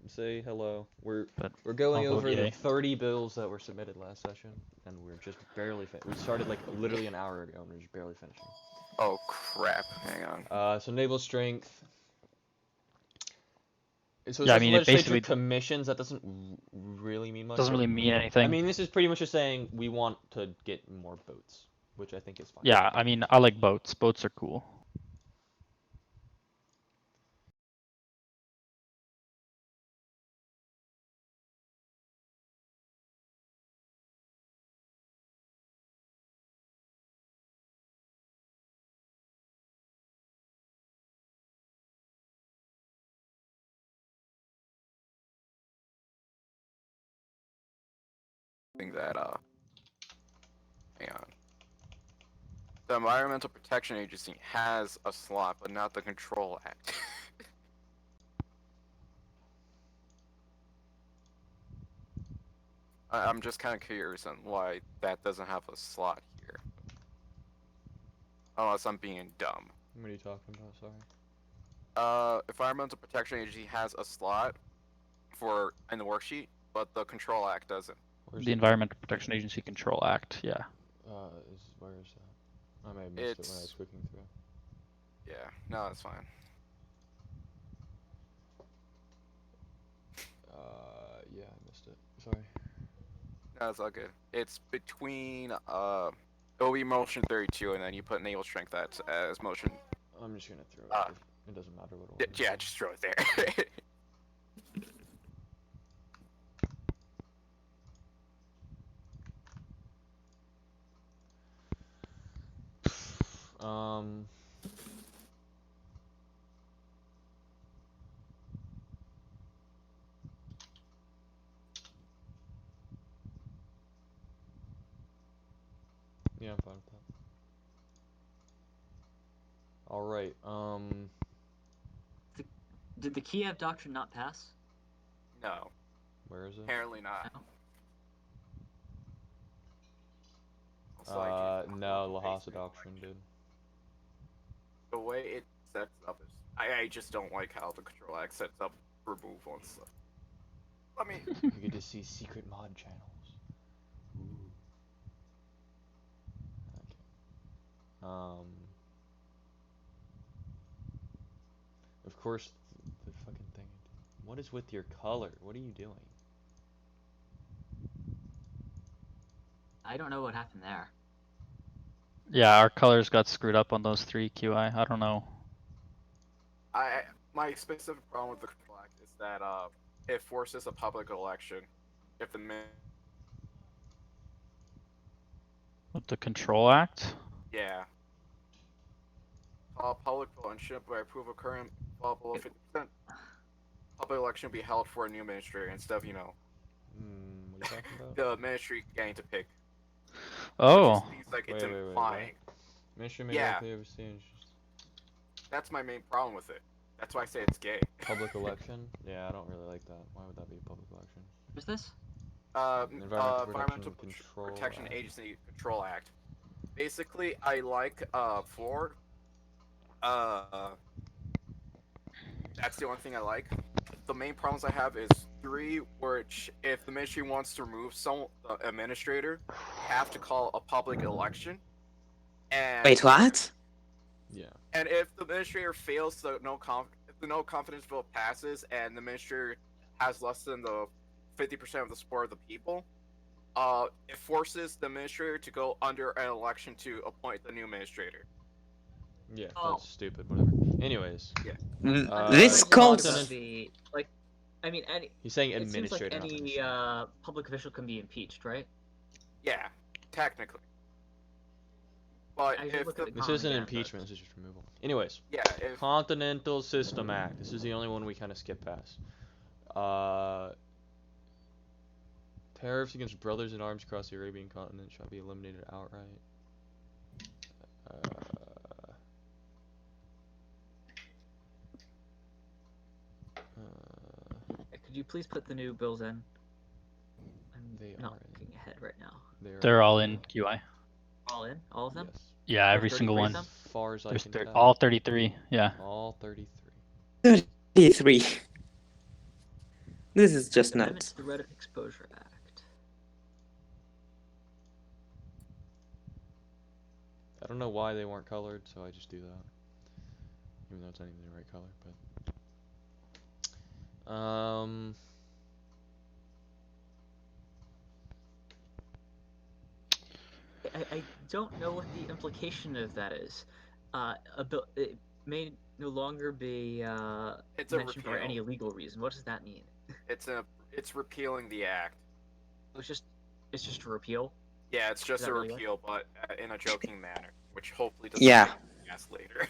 Say hello. We're But going I'll vote over the yay. 30 bills that were submitted last session, and we're just barely we started like literally an hour ago, and we're just barely finishing. Oh crap! Hang on. So naval strength. So Yeah, I says mean, it legislature basically commissions. That doesn't really mean much. doesn't really mean anything. I mean, this is pretty much just saying we want to get more boats, which I think is fine. Yeah, I mean, I like boats. Boats are cool. Think that hang on. The Environmental Protection Agency has a slot, but not the Control Act. I'm just kind of curious on why that doesn't have a slot here. Unless I'm being dumb. What are you talking about? Sorry. Environmental Protection Agency has a slot in the worksheet, but the Control Act doesn't. The Environmental Protection Agency Control Act, yeah. Where is that? I may have missed it when I was clicking through. Yeah, no, that's fine. Yeah, I missed it. Sorry. No, it's all good. It's between it'll be motion 32, and then you put naval strength as motion. I'm just gonna throw it. It doesn't matter what order. Yeah, just throw it there. Yeah, I'm fine with that. All right. Did the Kiev Doctrine not pass? No. Where is it? Apparently not. No, Lhasa Doctrine did. The way it sets up is, I just don't like how the Control Act sets up removal and stuff. I mean, you get to see secret mod channels. Ooh. Okay. Of course, the fucking thing. What is with your color? What are you doing? I don't know what happened there. Yeah, our colors got screwed up on those three QI. I don't know. My specific problem with the Control Act is that it forces a public election if the With the Control Act? Yeah. Public election by approval of current below 50%. Public election will be held for a new administrator instead of, what are you talking about? the ministry getting to pick. Oh. Seems like it's wait, implying. Ministry may Yeah. likely oversee. That's my main problem with it. That's why I say it's gay. Public election? Yeah, I don't really like that. Why would that be a public election? What's this? Environmental Protection Agency Control Act. Basically, I like 4. That's the only thing I like. The main problems I have is 3, which if the ministry wants to remove some administrator, have to call a public election. And wait, what? Yeah. And if the administrator fails, if the no confidence vote passes, and the administrator has less than the 50% of the support of the people, it forces the administrator to go under an election to appoint the new administrator. Yeah, that's stupid. Whatever. Anyways. Yeah. This calls He's saying it seems like administrator. any public official can be impeached, right? Yeah, technically. But this isn't impeachment. This is just removal. Anyways. Yeah. Continental System Act. This is the only one we kind of skip past. Tariffs against brothers in arms across the Arabian continent shall be eliminated outright. Could you please put the new bills in? They not are looking ahead right now. They're all in QI. All in? All of them? Yes. Yeah, every single one. As far as I can tell. All 33, yeah. All 33. 33. This is just Amendment nuts. to the Reddit Exposure Act. I don't know why they weren't colored, so I just do that. Even though it's not even the right color, but I don't know what the implication of that is. It may no longer be It's a mentioned for repeal. any legal reason. What does that mean? It's repealing the act. It's just a repeal. Yeah, it's just that a really repeal, but in a joking manner, which hopefully doesn't Yeah. pass later.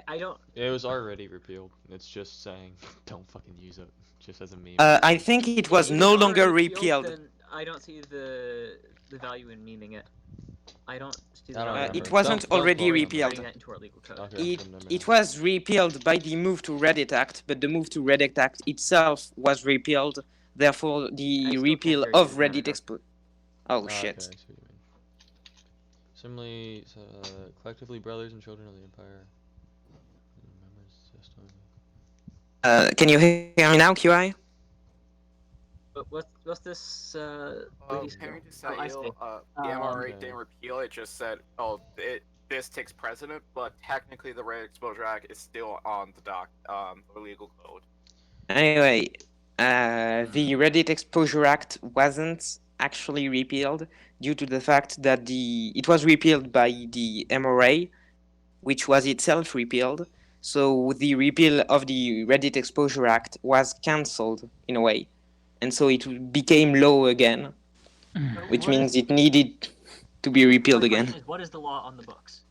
I don't. it was already repealed. It's just saying don't fucking use it, just as a meme. I think it was If no it's longer already repealed. Then I don't see the value in memeing it. I don't see the I don't value. remember. It wasn't Don't already quote me on that. repealed. Writing that into our legal code. Okay, It was repealed by the Move to Reddit Act, but the Move to Reddit Act itself was repealed. Therefore, I the still repeal can't hear of you, Reddit Canada. Expo. Oh Okay, I shit. see what you mean. Similarly, collectively brothers and children of the Empire. Members system. Can you hear me now, QI? But what's this? Ladies Henry Oh, I see. DeSailly, the MRA Okay. didn't repeal it, just said, this takes precedent, but technically the Reddit Exposure Act is still on the legal code. Anyway, the Reddit Exposure Act wasn't actually repealed due to the fact that it was repealed by the MRA, which was itself repealed. So the repeal of the Reddit Exposure Act was cancelled in a way, and so it became law again, which means it needed to be repealed My again. question is, what is the law on the books?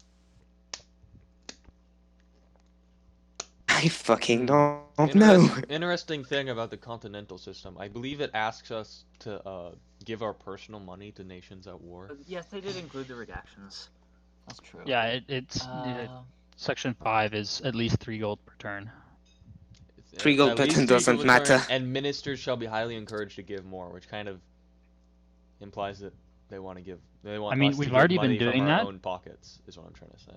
I fucking don't know. Interesting thing about the continental system. I believe it asks us to give our personal money to nations at war. Yes, they did include the redactions. That's true. Yeah, it's section 5 is at least 3 gold per turn. 3 gold At per least turn 3 doesn't gold per turn, matter. and ministers shall be highly encouraged to give more, which kind of implies that they want to give. They want. I mean, us to we've give already money been from doing our that. own pockets, is what I'm trying to say.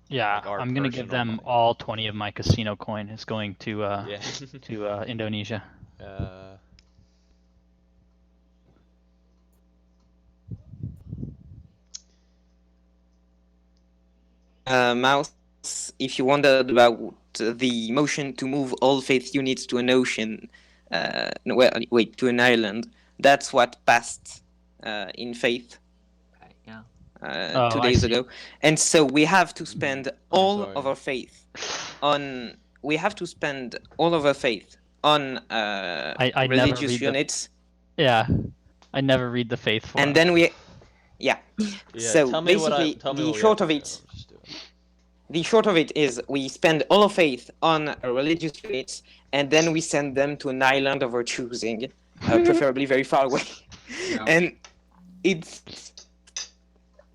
Yeah, Like our I'm gonna give personal them money. all 20 of my casino coin. Is going to Yeah. to Indonesia. Mouse, if you wondered about the motion to move all faith units to an ocean, to an island, that's what passed in faith Okay, yeah. 2 I days see. ago. And so we have to spend all sorry. of our faith on. We have to spend all of our faith on I never religious read the- units. Yeah, I never read the faith for. And then Yeah, so tell me what basically, tell me the what we short have of to it. do. Just do it. The short of it is we spend all our faith on religious units, and then we send them to an island of our choosing, preferably very far away. Yeah. And it's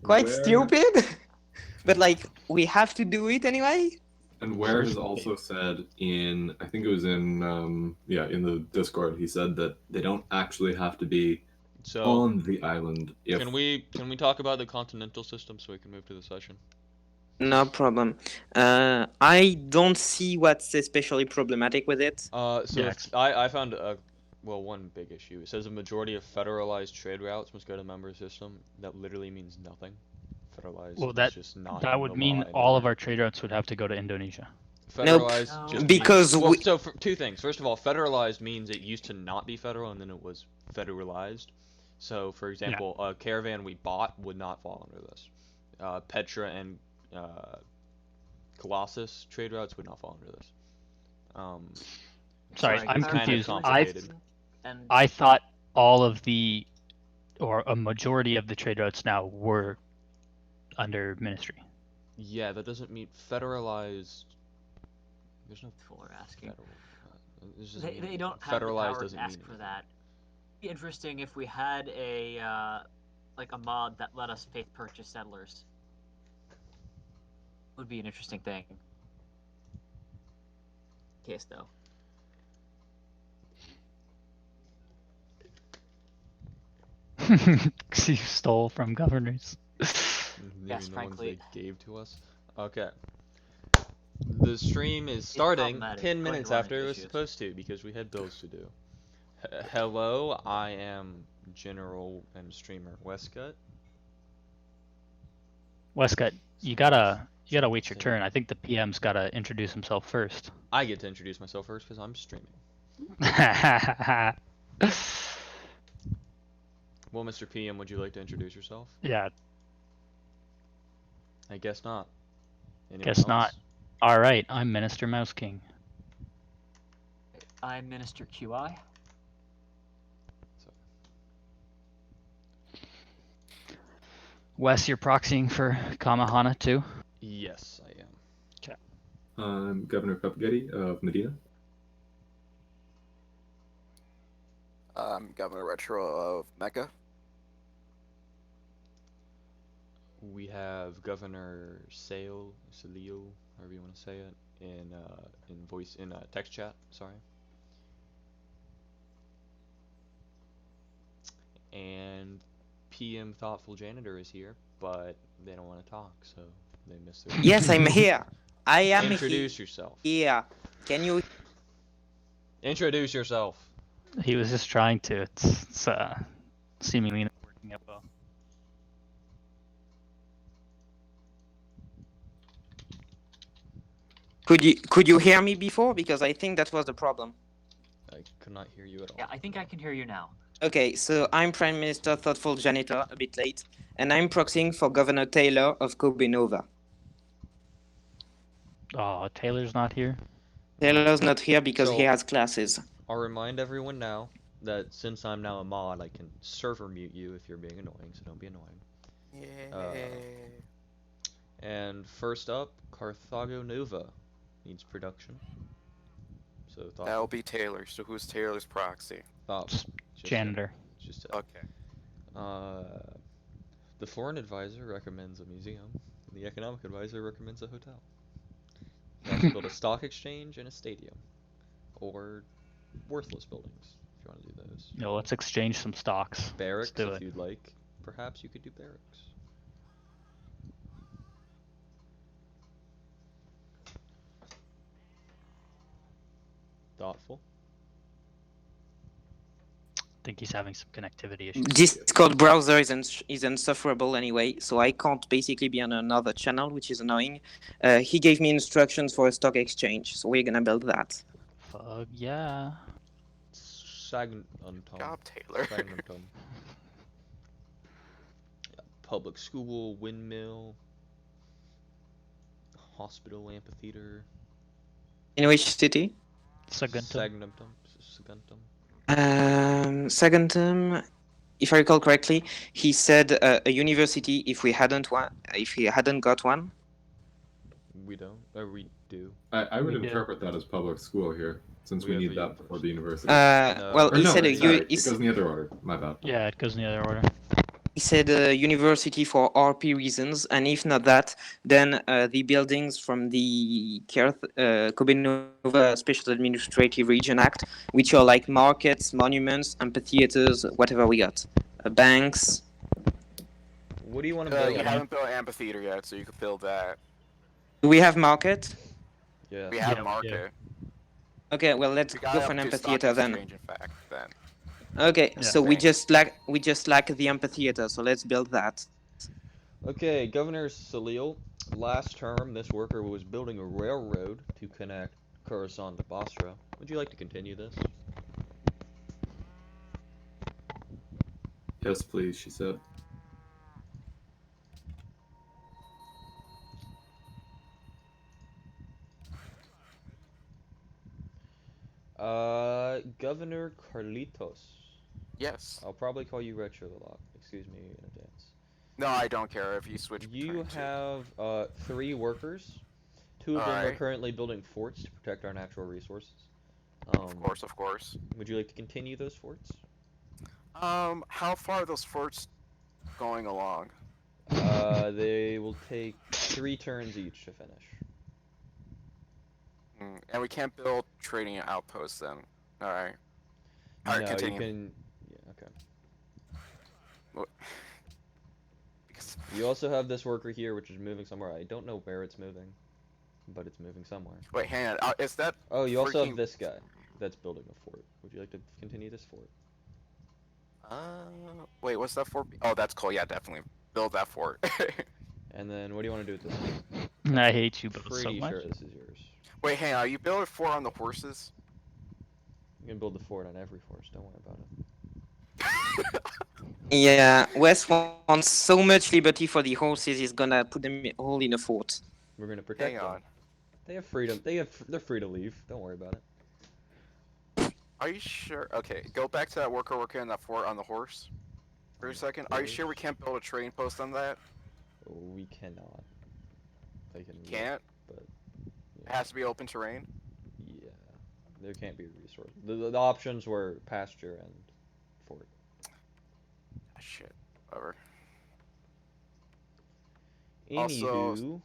quite stupid, but like we have to do it anyway. And Ware has also said in, I think it was in the Discord, he said that they don't actually have to be So on the island. If can we talk about the continental system so we can move to the session? No problem. I don't see what's especially problematic with it. Yeah. I found one big issue. It says a majority of federalized trade routes must go to member system. That literally means nothing. Federalized Well, is just not. that in would the mean law all of anymore. our trade routes would have to go to Indonesia. Federalized Nope. just Because means, well, we- so for two things. First of all, federalized means it used to not be federal and then it was federalized. So, for example, a caravan we bought would not fall under this. Petra and Colossus trade routes would not fall under this. Sorry, so I'm it's kinda confused. complicated. I thought all of the, or a majority of the trade routes now were under ministry. Yeah, that doesn't mean federalized. There's no Fuller asking. federal. There's just They don't have the federalized power doesn't to ask mean for anything. that. It'd be interesting if we had a like a mod that let us faith purchase settlers. Would be an interesting thing. Case though. You stole from governors. Maybe Yes, the frankly. ones they gave to us. Okay. The stream is starting problematic. 10 Go ahead, minutes run after into it was issues. supposed to because we had bills to do. Hello, I am General and Streamer Westcut. Westcut, you gotta wait your turn. I think the PM's gotta introduce himself first. I get to introduce myself first because I'm streaming. Well, Mr. PM, would you like to introduce yourself? Yeah, I guess not. Anyone guess else? not. All right, I'm Minister Mouse King. I'm Minister QI. Wes, you're proxying for Kamahana too? Yes, I am. I'm Governor Cupgetty of Medina. I'm Governor Retro of Mecca. We have Governor Saleo, however you want to say it, in text chat. Sorry. And PM Thoughtful Janitor is here, but they don't want to talk, so they missed their. Yes, I'm here. I am Introduce yourself. here. Can you? Introduce yourself. He was just trying to. It's seemingly not working out well. Could you hear me before? Because I think that was the problem. I could not hear you at all. Yeah, I think I can hear you now. Okay, so I'm Prime Minister Thoughtful Janitor, a bit late, and I'm proxying for Governor Taylor of Kobe Nova. Oh, Taylor's not here. Taylor's not here because he So- has classes. I'll remind everyone now that since I'm now a mod, I can server mute you if you're being annoying, so don't be annoying. And first up, Carthago Nova needs production. So Thoughtful. That'll be Taylor. So who's Taylor's proxy? Thoughtful. Janitor. Just Okay. the foreign advisor recommends a museum, and the economic advisor recommends a hotel. You have to build a stock exchange and a stadium, or worthless buildings if you want to do those. No, let's exchange some stocks. Barracks, do if it. you'd like. Perhaps you could do barracks. Thoughtful. I think he's having some connectivity issues. Discord browser is insufferable anyway, so I can't basically be on another channel, which is annoying. He gave me instructions for a stock exchange, so we're gonna build that. Fuck yeah. Sagnantum. Job, Taylor. Sagnantum. Public school, windmill, hospital, amphitheater. In which city? Saguntum. Saguntum. Saguntum, if I recall correctly, he said a university if we hadn't got one. We don't. Or we do. I would We do. interpret that as public school here, since We we have need a that before the university. No. Well, Or he no, said sorry, he it goes in the other order. My bad. Yeah, it goes in the other order. said university for RP reasons, and if not that, then the buildings from the Kobe Nova Special Administrative Region Act, which are like markets, monuments, amphitheaters, whatever we got, banks. What do you want to build? You haven't built an amphitheater yet, so you could build that. Do we have market? Yeah. We have Yeah, a market. Okay, well let's We go gotta for an up to stock amphitheater then. exchange, in fact, then. Okay, Yeah. so we just lack the amphitheater, so let's build that. Okay, Governor Salil. Last term, this worker was building a railroad to connect Khorasan to Basra. Would you like to continue this? Yes, please, she said. Governor Carlitos. Yes. I'll probably call you Retro a lot. Excuse me in advance. No, I don't care if you switch You between two. have 3 workers. 2 of them are Alright. currently building forts to protect our natural resources. Of course, of course. Would you like to continue those forts? How far are those forts going along? They will take 3 turns each to finish. And we can't build trading outposts then. Alright. Alright, No, continue. you can. Yeah, okay. Because You also have this worker here, which is moving somewhere. I don't know where it's moving. but it's moving somewhere. Wait, hang on. Is that? Oh, you also freaking- have this guy that's building a fort. Would you like to continue this fort? Wait, what's that for? Oh, that's cool. Yeah, definitely build that fort. And then what do you want to do with this one? I hate you both so Pretty much. sure this is yours. Wait, hang on. You build a fort on the horses? You can build the fort on every horse. Don't worry about it. Yeah, Wes wants so much liberty for the horses, he's gonna put them all in a fort. We're gonna protect Hang them. on. They have freedom. They're free to leave. Don't worry about it. Are you sure? Okay, go back to that worker working on that fort on the horse for a second. Are you sure we can't build a trading post on that? We cannot. They can. Can't? But It yeah. has to be open terrain? Yeah. There can't be resource. The options were pasture and fort. Ah, shit. Whatever. Anywho, Also,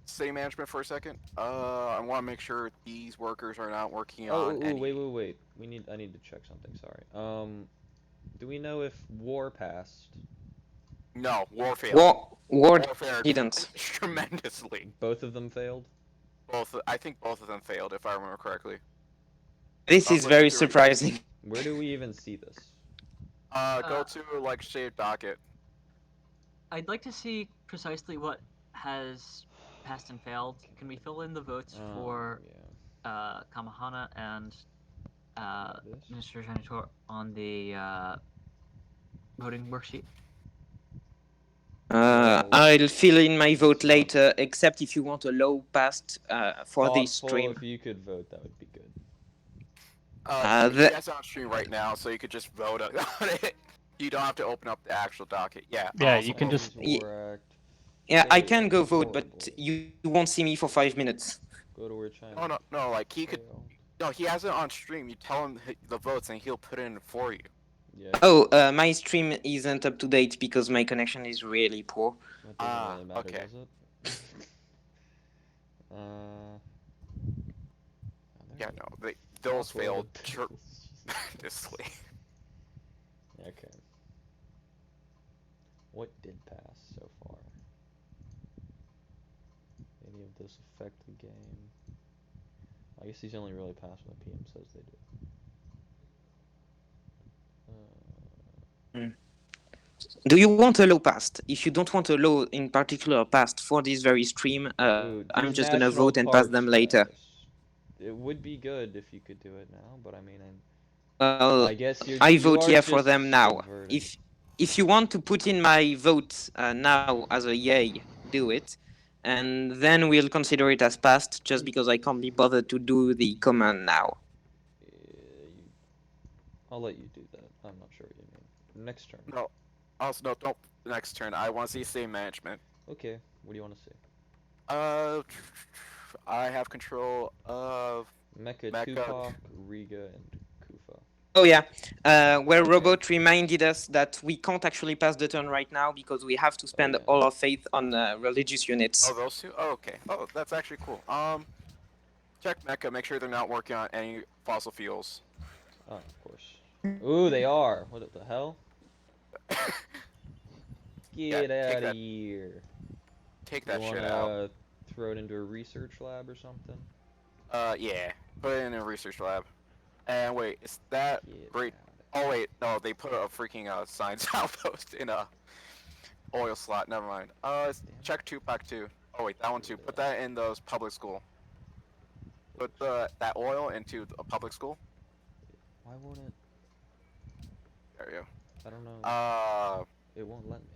City management for a second. I want to make sure these workers are not working oh, on any... wait. I need to check something. Sorry. Do we know if war passed? No, war failed. War failed didn't. tremendously. Both of them failed. I think both of them failed, if I remember correctly. This is very surprising. Where do we even see this? Go to like shaved docket. I'd like to see precisely what has passed and failed. Can we fill in the votes for yeah. Kamahana and This? Minister Janitor on the voting worksheet? I'll fill in my vote later, except if you want a low passed for this Thoughtful, stream. If you could vote, that would be good. That's on stream right now, so you could just vote on it. You don't have to open up the actual docket. Yeah. Yeah, also you can just- War Act. Yeah, I Failed. can go vote, but Horrible. you won't see me for 5 minutes. Go to where China. Oh no, like he could. failed. No, he has it on stream. You tell him the votes, and he'll put it in for you. Yeah. Oh, my stream isn't up to date because my connection is really poor. That doesn't really matter, okay. does it? Yeah, no, those Thoughtful failed bills. tremendously. Okay. What did pass so far? Any of this affect the game? I guess these only really pass when the PM says they do. Do you want a low passed? If you don't want a low in particular passed for this very stream, Ooh, I'm these just gonna national vote and pass parks them later. passed. It would be good if you could do it now, but I mean, Well, I guess I you vote are yeah for just them now. subverting. If you want to put in my vote now as a yay, do it, and then we'll consider it as passed. Just because I can't be bothered to do the command now. I'll let you do that. I'm not sure what you mean. Next turn. No. Also, no, don't. Next turn, I want to see same management. Okay. What do you want to see? I have control of. Mecha, Mecha. Tupac, Riga, and Kufa. Oh yeah, where Robot reminded us that we can't actually pass the turn right now because we have to spend yeah. all our faith on religious units. Oh, those two. Oh, okay. Oh, that's actually cool. Check Mecha. Make sure they're not working on any fossil fuels. Oh, of course. Ooh, they are. What the hell? Get take out of that- here. Take You that shit wanna out. throw it into a research lab or something? Yeah. Put it in a research lab. And wait, is that Get great? outta Oh wait, no, they put a freaking science outpost in a oil slot. Never mind. Check Tupac too. Oh wait, that one too. Put that in the public school. Put that oil into a public school. Why won't it? There you I don't know. go. It won't let me.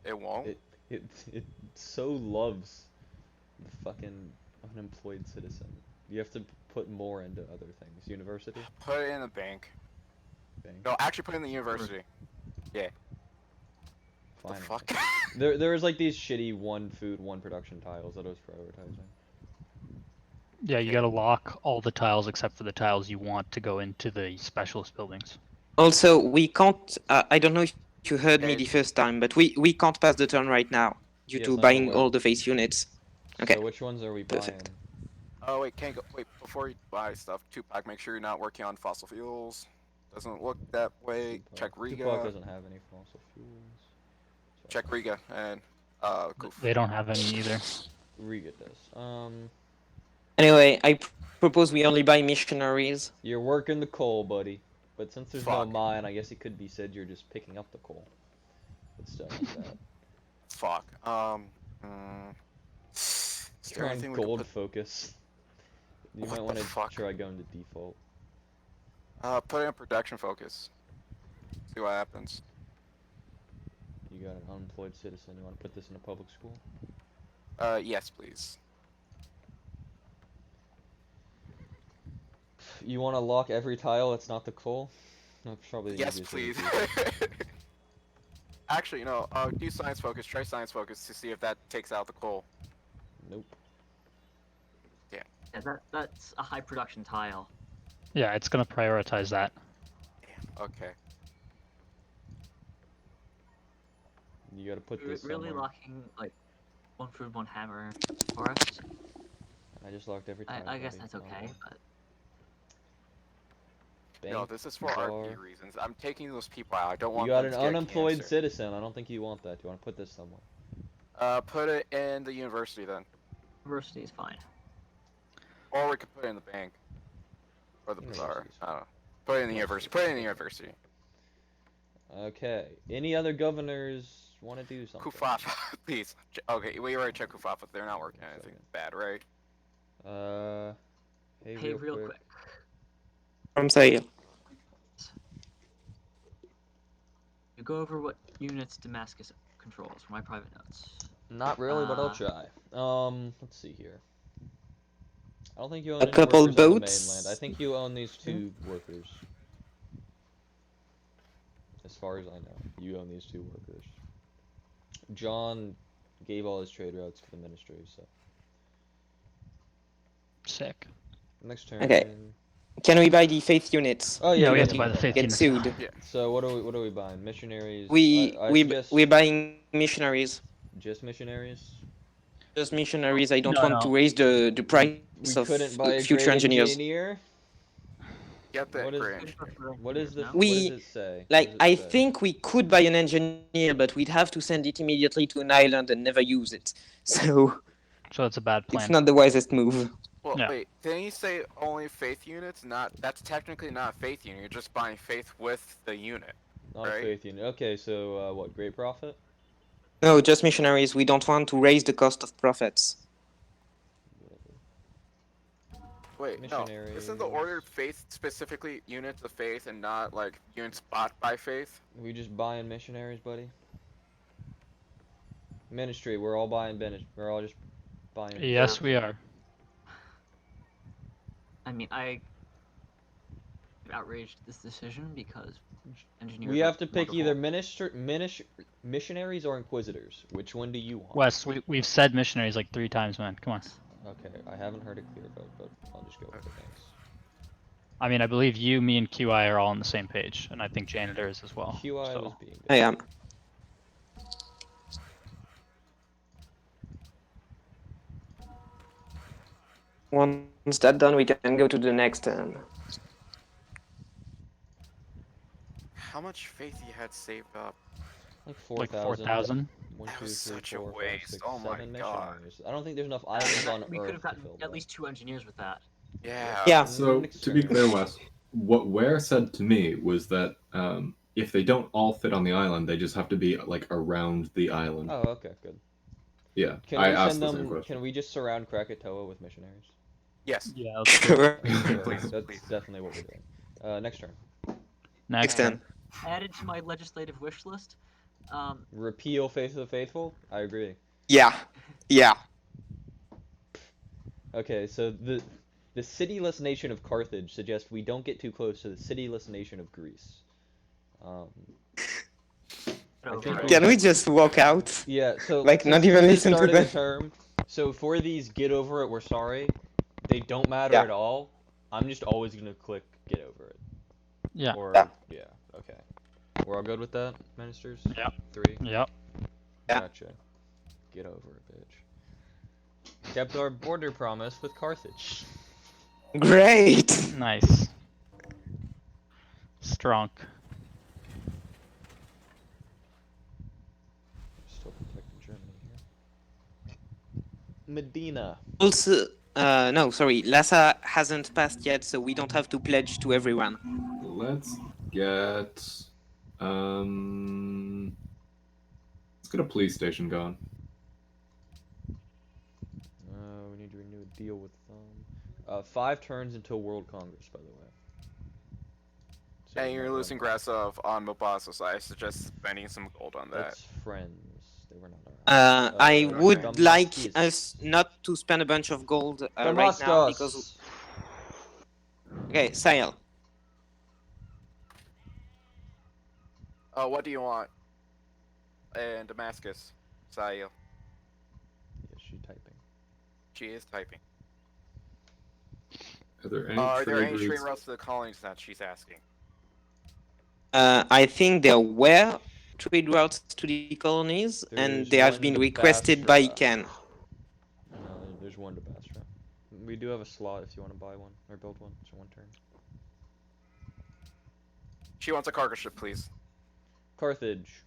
It won't. It so loves the fucking unemployed citizen. You have to put more into other things. University? Put it in a bank. Bank? No, actually put it in the university. Fine. The fuck? There was like these shitty one food, one production tiles that I was prioritizing. Yeah, you gotta lock all the tiles except for the tiles you want to go into the specialist buildings. Also, we can't. I don't know if you heard me Okay. the first time, but we can't pass the turn right now due Yes, to I'm buying aware. all the face units. Okay. So which ones are we Perfect. buying? Oh wait, can't go. Wait, before you buy stuff, Tupac, make sure you're not working on fossil fuels. Doesn't look that way. Check Tupac Riga. doesn't have any fossil fuels. So Check Riga and Goof. They don't have any either. Riga does. Anyway, I propose we only buy missionaries. You're working the coal, buddy. But since there's no Fuck. mine, I guess it could be said you're just picking up the coal. But still, not bad. Fuck. Is there Try anything on we could gold put? focus. You What might the want to fuck? try going to default. Put it in production focus. See what happens. You got an unemployed citizen. You want to put this in a public school? Yes, please. You want to lock every tile that's not the coal? That's probably the Yes, easiest way to please. do it. Actually, no. Do science focus. Try science focus to see if that takes out the coal. Nope. Yeah, that's a high production tile. Yeah, it's gonna prioritize that. Okay. You gotta put this Really somewhere. locking like one food, one hammer for us. I just locked every tile. I guess buddy. that's okay, but No, Bank, this is for bar. RP reasons. I'm taking those people out. I don't You want got them an to get unemployed cancer. citizen. I don't think you want that. You want to put this somewhere. Put it in the university then. university is fine. Or we could put it in the bank. Or the bazaar. University's I don't know. Put it in the university. Put it in the university. Okay. Any other governors want to do something? Kufafa, please. Okay, we already checked Kufafa. They're not working on anything Second. bad, right? Hey, Real quick. From sale. You go over what units Damascus controls for my private notes. Not really, but I'll Uh, try. Let's see here. I don't think you own A any couple workers on the boats? mainland. I think you own these two workers. As far as I know, you own these two workers. John gave all his trade routes to the ministry, so. Sick. Next turn. Okay. Can we buy the faith units? Oh Yeah, yeah, we have yeah, to buy yeah. the faith Get units. sued. So what are we buying? Missionaries? We I we suggest we're buying missionaries. just missionaries. Just missionaries. I don't No, want no. to raise the price We of couldn't buy a future great engineers. engineer. Get that What is- great. What is the? No? What We- does it say? Like, What does it I say? think we could buy an engineer, but we'd have to send it immediately to an island and never use it. So So it's a bad plan. it's not the wisest move. Well, Yeah. wait. Didn't you say only faith units? Not. That's technically not a faith unit. You're just buying faith with the unit. Not a right? faith unit. Okay, so what? Great profit. No, just missionaries. We don't want to raise the cost of profits. Wait, no. Isn't the Missionaries. order faith specifically units of faith and not like units bought by faith? We just buying missionaries, buddy. Ministry. We're all buying. We're all just buying. Yes, we are. I mean, I outraged this decision because engineers. We are have to pick wonderful. either missionaries or inquisitors. Which one do you want? Wes, we've said missionaries like 3 times, man. Come on. Okay, I haven't heard a clear vote, but I'll just go with it. Thanks. I mean, I believe you, me, and QI are all on the same page, and I think Janitor is as well. QI so. was being good. I am. Once that's done, we can go to the next turn. How much faith you had saved up? Like Like 4,000. 4,000. 1, That 2, was 3, such a 4, 5, waste. 6, Oh my 7 God. missionaries. I don't think there's enough islands on We could Earth have to gotten fill at that. least 2 engineers with that. Yeah. Yeah. So, Next to be turn. clear, Wes, what Ware said to me was that if they don't all fit on the island, they just have to be like around the island. Oh, okay, good. Yeah, Can I we asked send the same them? question. Can we just surround Krakatoa with missionaries? Yes. Yeah, let's do it. Sure. Okay, Please, that's please. definitely what we're doing. Next turn. Next. turn. Added to my legislative wish list. Repeal Faith of the Faithful? I agree. Yeah. Yeah. Okay, so the cityless nation of Carthage suggests we don't get too close to the cityless nation of Greece. I think Can we just walk out? Yeah, so Like, since not this even is the listen to start of the them? term, so for these get over it, we're sorry, they don't matter Yeah. at all. I'm just always gonna click get over it. Yeah. Or Yeah. okay. We're all good with that, ministers? Yep. 3. Yep. Yeah. Gotcha. Get over it, bitch. Kept our border promise with Carthage. Great. Nice. Strong. Still protecting Germany here. Medina. Also, No, sorry. Lhasa hasn't passed yet, so we don't have to pledge to everyone. Let's get let's get a police station going. We need to renew a deal with them. 5 turns until World Congress, by the way. So And we you're might losing run- Grasov on Mombasa, so I suggest spending some gold on that. That's friends. They were not our allies. I would okay. like Damascus. us not to spend a bunch of gold right now because. Damascus. Okay, Sahel. What do you want? In Damascus, Sayo. Yeah, she typing. She is typing. Are there any Are there trade any trade routes? routes to the colonies that she's asking? I think there were trade routes to the colonies, There and is they have one been to requested by Basra. Ken. No, there's one to Basra. We do have a slot if you want to buy one or build one. It's 1 turn. She wants a cargo ship, please. Carthage.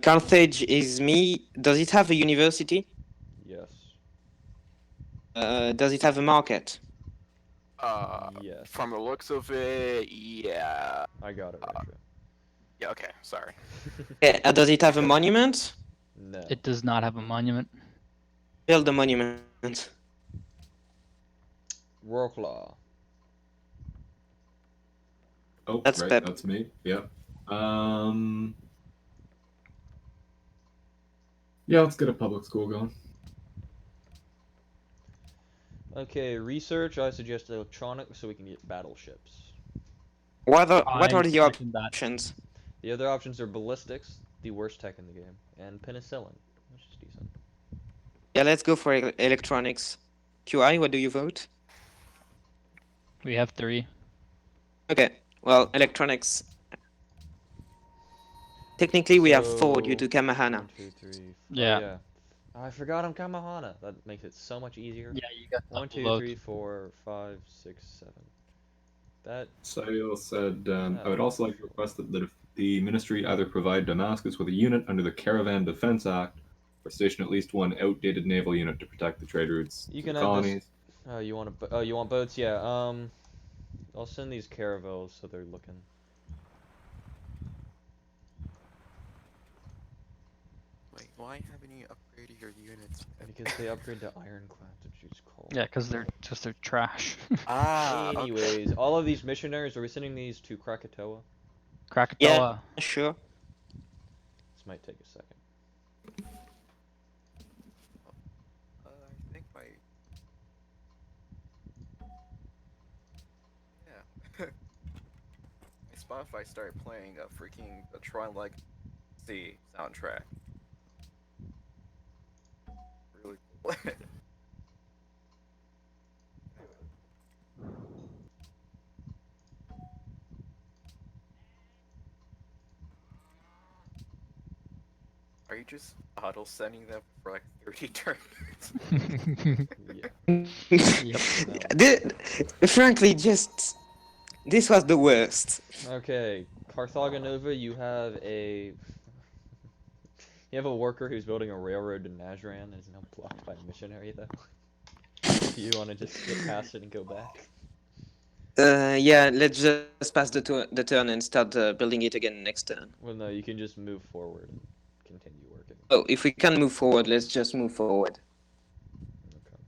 Carthage is me. Does it have a university? Yes. Does it have a market? Yes. From the looks of it, yeah. I got it, Retro. Yeah, okay, sorry. Okay, does it have a monument? No. It does not have a monument. Build a monument. Rorklaw. Oh, That's right, Pep. that's me. Yep. Yeah, let's get a public school going. Okay, research. I suggest electronic so we can get battleships. What are I the second that. options? The other options are ballistics, the worst tech in the game, and penicillin, which is decent. Yeah, let's go for electronics. QI, what do you vote? We have 3. Okay, well, electronics. Technically, we have 4 due So, to Kamahana. 1, 2, 3. Yeah. Oh, yeah. Oh, I forgot I'm Kamahana. That makes it so much easier. Yeah, you got 1, 2, load. 3, 4, 5, 6, 7. That Sayo said, I would also like to request that if the ministry either provide Damascus with a unit under the Caravan Defense Act, or station at least 1 outdated naval unit to protect the trade routes You to can the have this- colonies. Oh, you want to? Oh, you want boats? Yeah. I'll send these caravels so they're looking. Wait, why haven't you upgraded your units? Because they upgrade to ironclad to choose coal. Yeah, because they're trash. Ah, Anyways, all of these missionaries, are we sending these to Krakatoa? Krakatoa. Sure. This might take a second. I think my... Yeah. My Spotify started playing a freaking Tron Legacy soundtrack. Really cool. Are you just auto sending them for like 30 turns? Yep. Frankly, this was the worst. Okay, Carthagonova, you have a worker who's building a railroad to Najran that is now blocked by a missionary though. Do you want to just get past it and go back? Yeah, let's just pass the turn and start building it again next turn. Well, no, you can just move forward and continue working. Oh, if we can move forward, let's just move forward. Okay.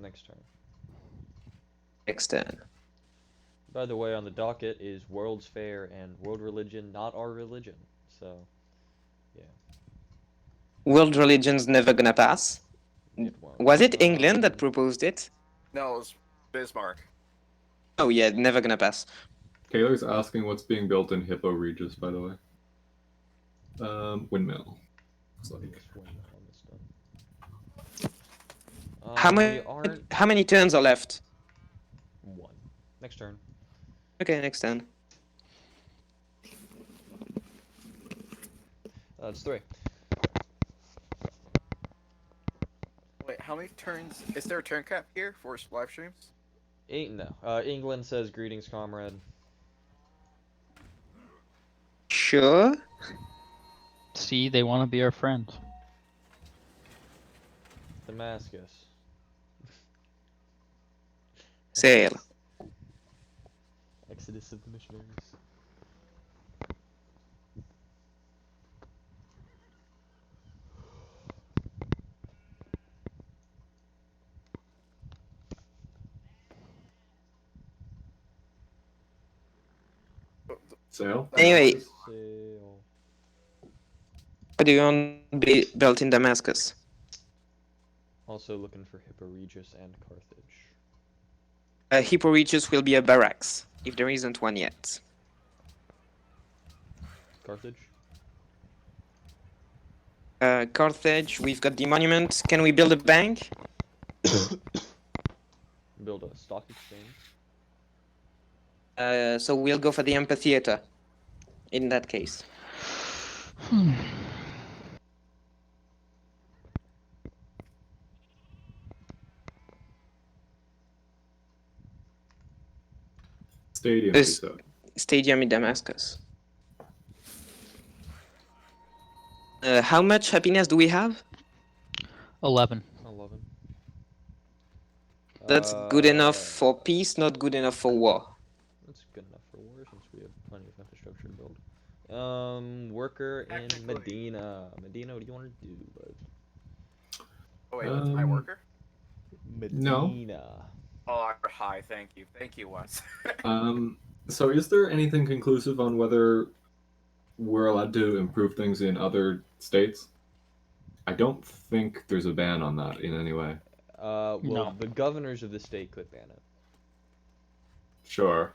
Next turn. Next turn. By the way, on the docket is World's Fair and World Religion, not our religion. So, yeah. World religion's never gonna pass. It won't. Was it England that proposed it? No, it was Bismarck. Oh yeah, never gonna pass. Taylor's asking what's being built in Hippo Regis, by the way. Windmill. Looks like. Just windmill on this done. How many turns are left? 1. Next turn. Okay, next turn. It's 3. Wait, how many turns? Is there a turn cap here for live streams? 8 no. England says greetings, comrade. Sure. See, they want to be our friends. Damascus. Sail. Exodus of the missionaries. Sail. Anyway, Sail. what do you want to be built in Damascus? Also looking for Hippo Regis and Carthage. Hippo Regis will be a barracks, if there isn't one yet. Carthage? Carthage, we've got the monument. Can we build a bank? Build a stock exchange. So we'll go for the amphitheater, in that case. Stadium. This- He said. Stadium in Damascus. How much happiness do we have? 11. 11. That's good enough for peace, not good enough for war. That's good enough for war since we have plenty of infrastructure to build. Worker in Technically. Medina. Medina, what do you want to do, bud? Oh wait, that's my Um, worker? No. Medina. Oh, hi, thank you. Thank you, Wes. So is there anything conclusive on whether we're allowed to improve things in other states? I don't think there's a ban on that in any way. Well, No. the governors of the state could ban it. Sure.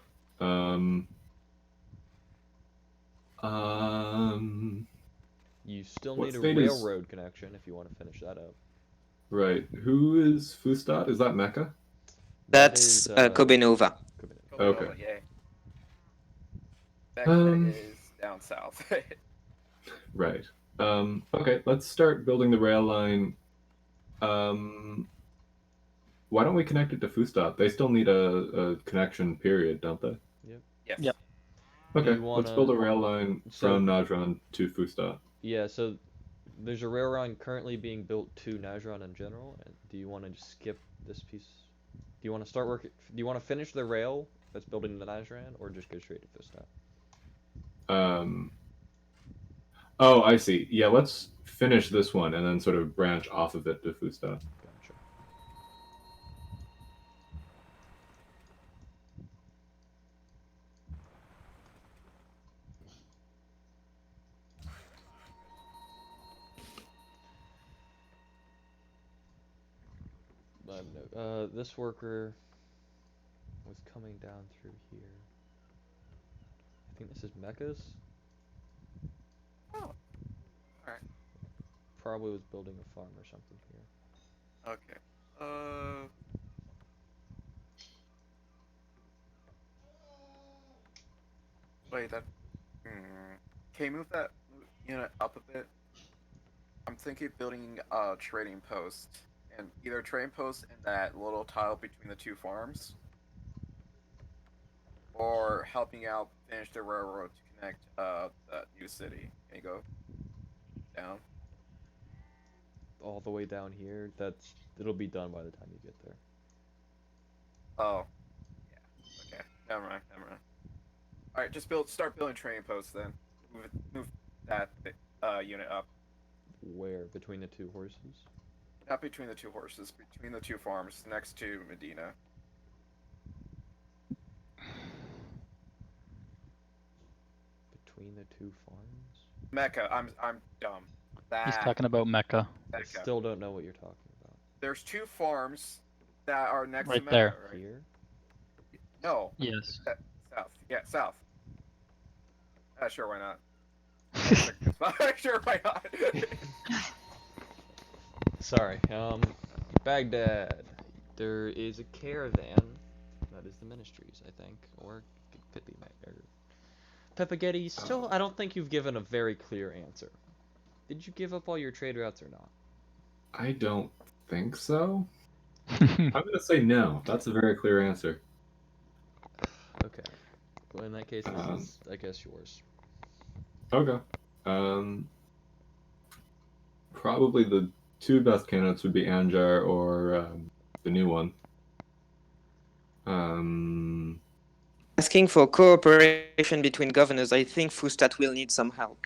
You still What need a state is- railroad connection if you want to finish that up. Right. Who is Fustat? Is that Mecca? That That's is, Kobe Nova. Kobe. Okay. Yay. That is down south. Right. Okay, let's start building the rail line. Why don't we connect it to Fustat? They still need a connection, period, don't they? Yes. Yep. Okay, you let's wanna- build a rail line So- from Najran to Fustat. Yeah, so there's a railroad currently being built to Najran in general. And do you want to just skip this piece? Do you want to start working? Do you want to finish the rail that's building the Najran, or just go straight to Fustat? Oh, I see. Yeah, let's finish this one and then sort of branch off of it to Fustat. Gotcha. This worker was coming down through here. I think this is Mecca's. Oh. Alright. Probably was building a farm or something here. Okay. Wait, that. Can you move that unit up a bit? I'm thinking of building a trading post, and either a trading post in that little tile between the two farms, or helping out finish the railroad to connect that new city. Can you go down? All the way down here. It'll be done by the time you get there. Oh, yeah. Okay. Never mind. All right, just start building trading posts then. Move that unit up. Where? Between the two horses? Not between the two horses, between the two farms next to Medina. Between the two farms? Mecca, I'm dumb. He's talking about Mecca. I Mecca. still don't know what you're talking about. There's two farms that are next Right to Mecca, there. right? Here? No, Yes. south. Yeah, south. Sure, why not? Sure, why not? Sorry. Baghdad. There is a caravan. That is the ministries, I think. Or it could be Pepaghetti. Still, I don't think you've given a very clear answer. Did you give up all your trade routes or not? I don't think so. I'm gonna say no. That's a very clear answer. Okay. Well, in that case, this is, I guess, yours. Okay. probably the two best candidates would be Anjar or the new one. Asking for cooperation between governors, I think Fustat will need some help.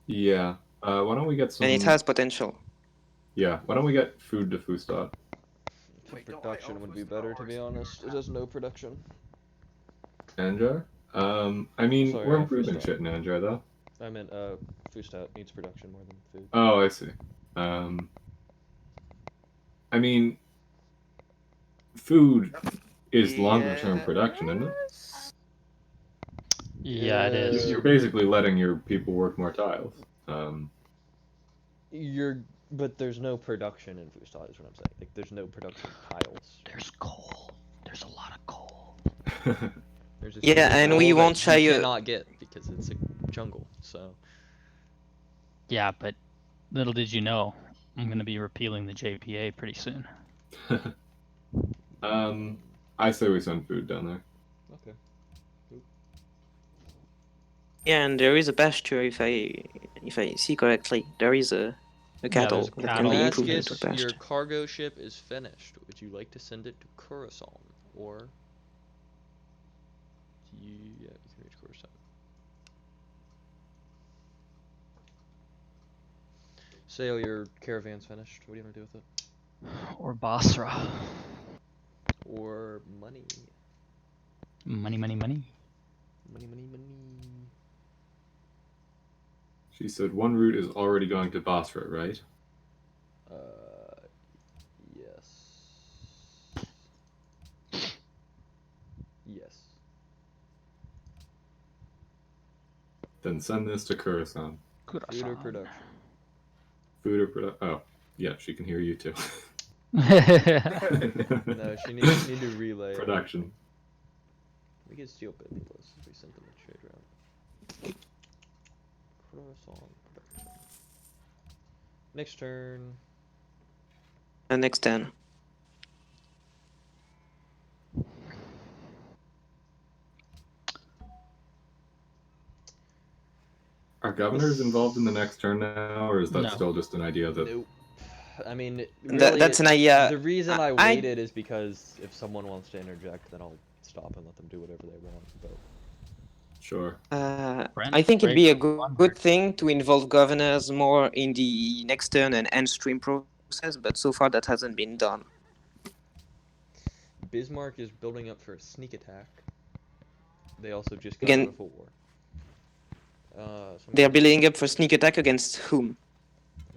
Yeah. Why don't we get some? And it has potential. Yeah. Why don't we get food to Fustat? Wait, don't I Production own would be Fustat better, to or be something honest. like It has no production. Anjar? I mean, Sorry, we're improving Fustat. shit in Anjar, though. I meant, Fustat needs production more than food. Oh, I see. I mean, food is longer-term production, isn't it? Yeah, it is. You're basically letting your people work more tiles. But there's no production in Fustat, is what I'm saying. Like, there's no production tiles. There's coal. There's a lot of coal. There's just Yeah, coal and we that won't shy you you- cannot get because it's a jungle. So Yeah, but little did you know, I'm going to be repealing the JPA pretty soon. I say we send food down there. okay. Yeah, and there is a pasture if I see correctly. There is a cattle there's that can be cattle. improved into a Damascus, your pasture. cargo ship is finished. Would you like to send it to Coruscant or? Yeah, you can reach Coruscant. Sail, your caravan's finished. What do you want to do with it? Or Basra. Or money. Money, money, money. Money, money, money. She said one route is already going to Basra, right? Yes. Yes. Then send this to Coruscant. Food or production? Food or production? Oh, yeah, she can hear you too. No, she needs need to relay. Production. We get steel bit needless if we sent them a trade route. Croissant production. Next turn. Next turn. Are governors involved in the next turn now, or is that No. still just an idea that? Nope. I mean, really, That's an idea. the reason I I- waited is because if someone wants to interject, then I'll stop and let them do whatever they want. But Sure. I think it'd be a good thing to involve governors more in the next turn and end stream process, but so far that hasn't been done. Bismarck is building up for a sneak attack. They also just got Again- out of a war. They're building up for sneak attack against whom?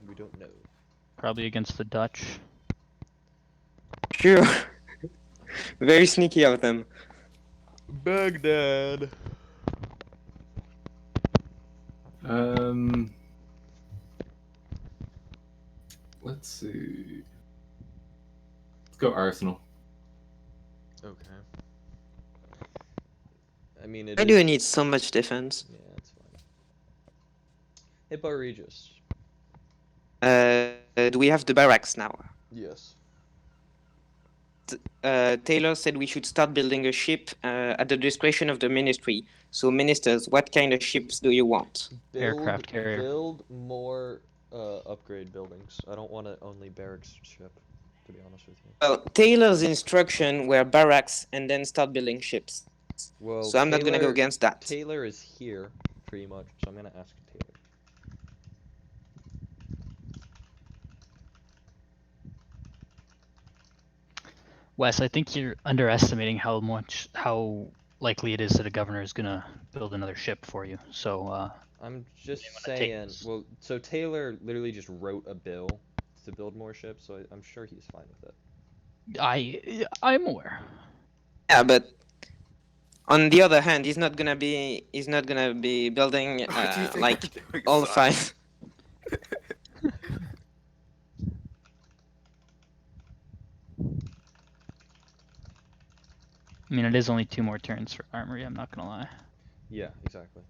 We don't know. Probably against the Dutch. Sure. Very sneaky of them. Baghdad. Let's see. Let's go Arsenal. Okay. I mean, Why do you need so much defense? Yeah, that's fine. Hippo Regis. Do we have the barracks now? Yes. Taylor said we should start building a ship at the discretion of the ministry. So, ministers, what kind of ships do you want? Aircraft carrier. Build more upgrade buildings. I don't want to only barracks ship, to be honest with you. Well, Taylor's instruction were barracks and then start building ships. Well, So I'm not gonna go against that. Taylor is here, pretty much, so I'm gonna ask Taylor. Wes, I think you're underestimating how likely it is that a governor is gonna build another ship for you. So I'm just wanna take saying. this. Well, so Taylor literally just wrote a bill to build more ships, so I'm sure he's fine with it. I'm aware. Yeah, but on the other hand, he's not gonna be building What do you think like they're doing, all son? 5. I mean, it is only 2 more turns for armory. I'm not gonna lie. Yeah, exactly.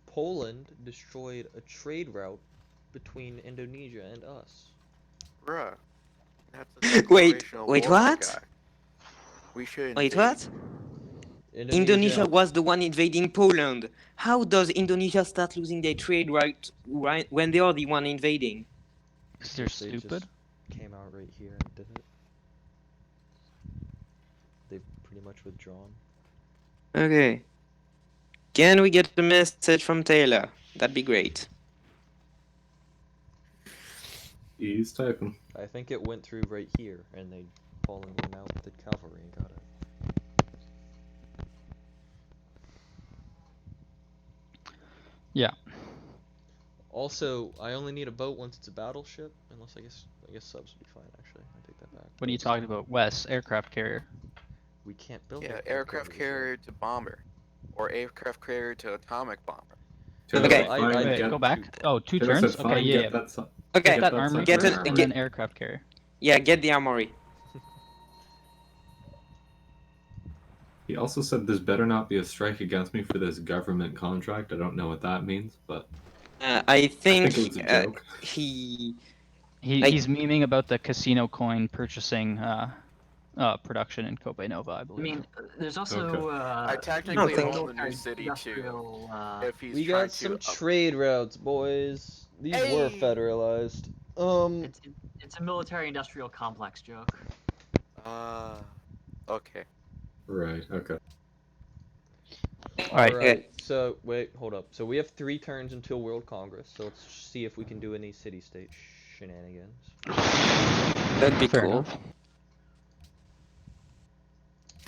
Poland destroyed a trade route between Indonesia and us. Bruh. That's a Wait, Declaration of wait, War, my what? guy. We should Wait, invade. what? Indonesia was the one invading Poland. How does Indonesia start losing their trade right when they are the one invading? Because they're They stupid. just came out right here and did it. They've pretty much withdrawn. Okay. Can we get a message from Taylor? That'd be great. He's typing. I think it went through right here, and they Poland went out with the cavalry and got it. Yeah. Also, I only need a boat once it's a battleship, unless I guess subs would be fine. Actually, I take that back. What are you talking about? Wes, aircraft carrier. We can't build. Yeah, aircraft carrier to bomber, or aircraft carrier to atomic bomber. Taylor Okay. said, "Fine, I Wait, get- go back. Oh, two Taylor turns? said, Okay, "Fine, yeah, get yeah. that su- Okay. Get that that armory Get first, it- and get- then aircraft carrier. Yeah, get the armory. He also said this better not be a strike against me for this government contract. I don't know what that means, but I I think, think it was a joke. he. He's memeing about the casino coin purchasing production in Cope Nova, I I believe. mean, there's also Okay. I I technically think- own the new city too. If he's We trying got some to, trade routes, boys. These were Hey! federalized. It's a military-industrial complex joke. Okay. Right. Okay. Alright. Alright, so, wait, hold up. So we have 3 turns until World Congress, so let's see if we can do any city-state shenanigans. That'd be Fair cool. enough.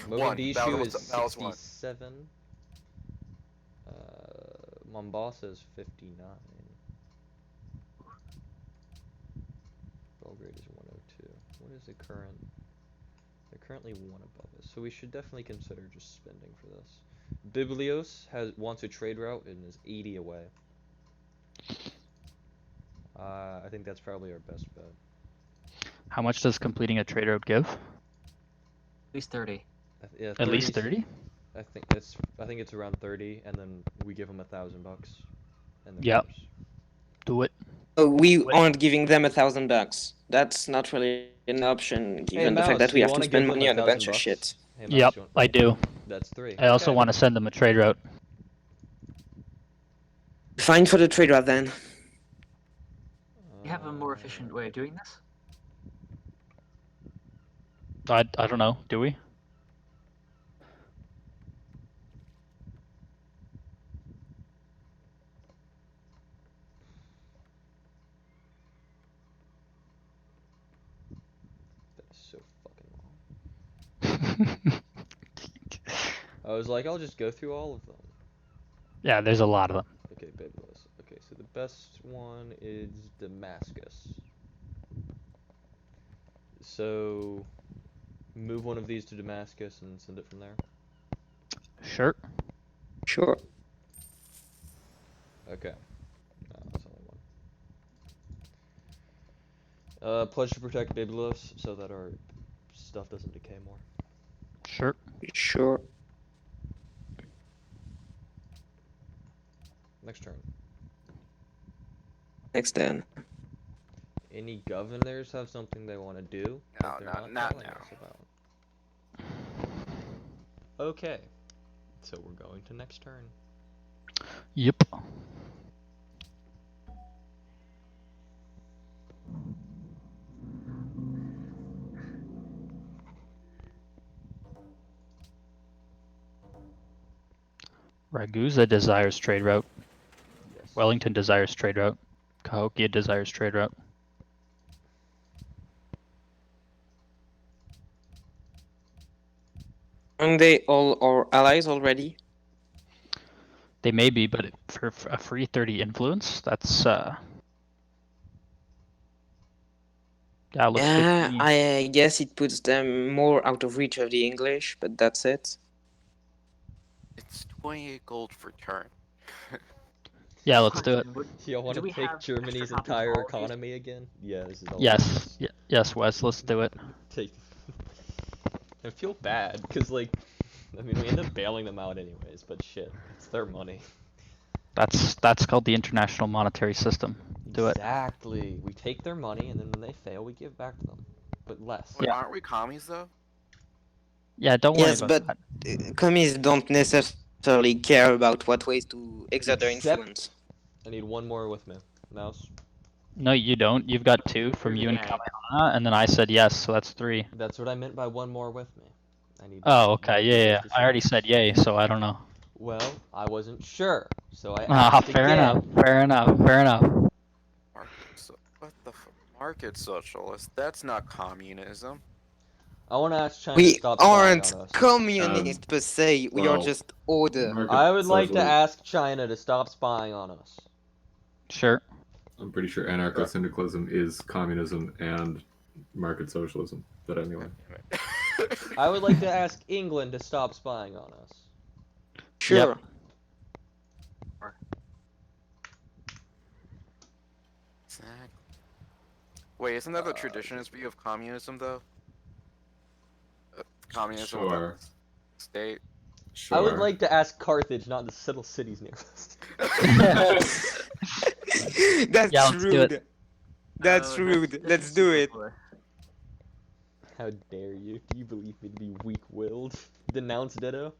One. That Mogadishu was- is that was one. 67. Mombasa is 59. Belgrade is 102. What is the current? They're currently 1 above us, so we should definitely consider just spending for this. Biblios wants a trade route and is 80 away. I think that's probably our best bet. How much does completing a trade route give? At least 30. Yeah, At least 30's 30? I think it's around 30, and then we give them $1,000. And then Yep. ours. Do it. We What- aren't giving them $1,000. That's not really an option, given the fact Mouse, that we you have to wanna spend give them money on a bunch of $1,000? shit. Hey, Mouse, Yep, you want- I do. That's 3. I also Okay. want to send them a trade route. Fine for the trade route then. You have a more efficient way of doing this? I don't know. Do we? That is so fucking long. I was like, I'll just go through all of them. Yeah, there's a lot of them. Okay, Biblos. Okay, so the best one is Damascus. So, move one of these to Damascus and send it from there. Sure. Sure. Okay. That's only one. Pledge to protect Biblos so that our stuff doesn't decay more. Sure. Sure. Next turn. Next then. Any governors have something they want to do that No, they're not telling now. us about? Okay. So we're going to next turn. Yep. Ragusa desires trade route. Yes. Wellington desires trade route. Cahokia desires trade route. Aren't they all our allies already? They may be, but for a free 30 influence, that's yeah, looks good Yeah, to me. I guess it puts them more out of reach of the English, but that's it. It's 28 gold for turn. Yeah, let's do it. Y'all want Do to we take have Germany's extra copies of entire all of these? economy again? Yeah, this is all. Yes, yes, Wes, let's do it. Take. I feel bad because like, I mean, we end up bailing them out anyways, but shit, it's their money. That's called the international monetary system. do it. Exactly. We take their money, and then when they fail, we give back to them, but less. Wait, Yeah. aren't we commies though? Yeah, don't worry Yes, about but that. commies don't necessarily care about what ways to exert their Except- influence. I need one more with me. Mouse. No, you don't. You've got 2 from you and Yay. Kamehameha, and then I said yes, so that's 3. That's what I meant by one more with me. I need. Oh, okay. one Yeah, more yeah. to I already say. said yay, so I don't know. Well, I wasn't sure, so I Ah, asked fair again. enough. Fair enough. Fair enough. What the market socialist? That's not communism. I want to ask China to We stop spying aren't on us. communist per se. We are well, just order. Market I would like to socialism- ask China to stop spying on us. Sure. I'm pretty sure anarcho-syndicalism is communism and market socialism. But anyway. I would like to ask England to stop spying on us. Sure. Exactly. Wait, isn't that the traditionalist view of communism though? Communism without Sure. the state. Sure. I would like to ask Carthage not to settle cities near us. That's Yeah, let's do it. rude. That's rude. Let's do it. How dare you? Do you believe me to be weak-willed? Denounce Ditto?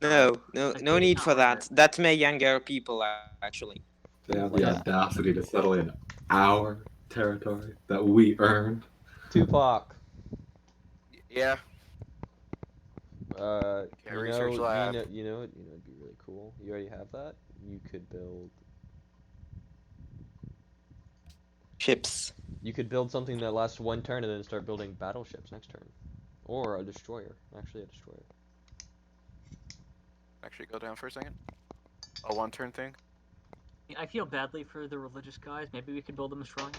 No need for that. That may anger people, actually. They have the Yeah. audacity to settle in our territory that we earned. Tupac. Yeah. You Research know, lab. you know, it'd be really cool. You already have that. You could build. Ships. You could build something that lasts one turn and then start building battleships next turn, or a destroyer. Actually, a destroyer. Actually, go down for a second. A one-turn thing. I feel badly for the religious guys. Maybe we could build them a shrine.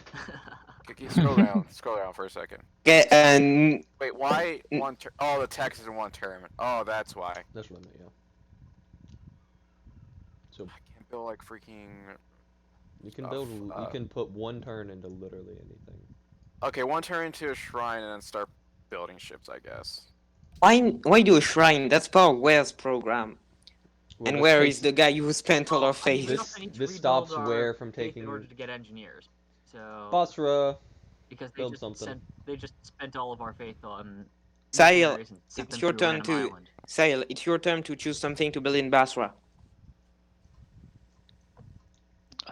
Kiki, scroll down. Scroll down for a second. Okay, and Wait, why one turn? Oh, the text is in one term. Oh, that's why. That's what I meant. Yeah. So I can't build like freaking. you can Stuff, build. You can put one turn into literally anything. Okay, one turn into a shrine and then start building ships, I guess. why do a shrine? That's part of Ware's program. Well, And this where takes- is the guy who spent all our I need faith? to This rebuild stops our Ware from faith taking in order to get engineers. So Basra. because they build just something. they just spent all of our faith on Sahil, mercenaries and sent it's them your to a turn random to- island. Sail, it's your turn to choose something to build in Basra.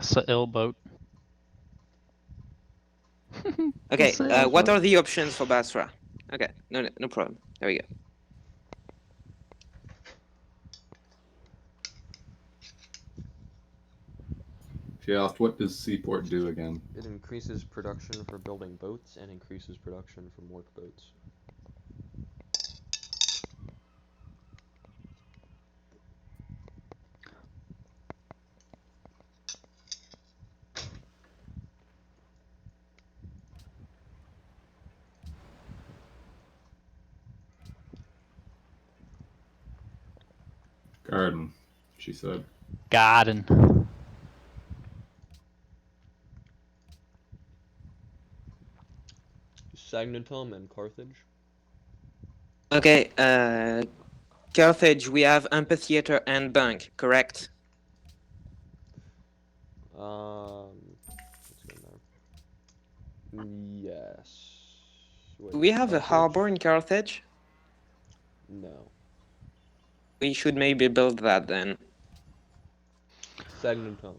Sa'il boat. Okay, Sail what boat. are the options for Basra? Okay, no problem. There we go. She asked, what does Seaport do again? It increases production for building boats and increases production from workboats. Garden, she said. Garden. Sagnatum and Carthage. Okay, Carthage, we have amphitheater and bank, correct? Let's go there. Yes. Wait, Do we have a Carthage? harbor in Carthage? No. We should maybe build that then. Sagnatum.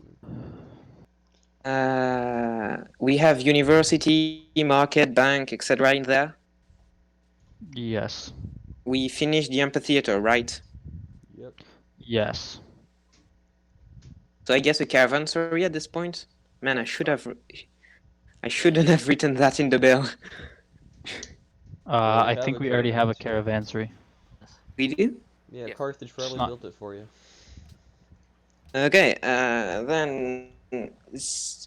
We have university, market, bank, etc. in there. Yes. We finished the amphitheater, right? Yep. Yes. So I guess a caravanserai at this point. Man, I shouldn't have written that in the bill. Well, we I have think a we already have a caravanserai. caravanserai. We do? Yeah, Yeah. Carthage probably not- built it for you. Okay, then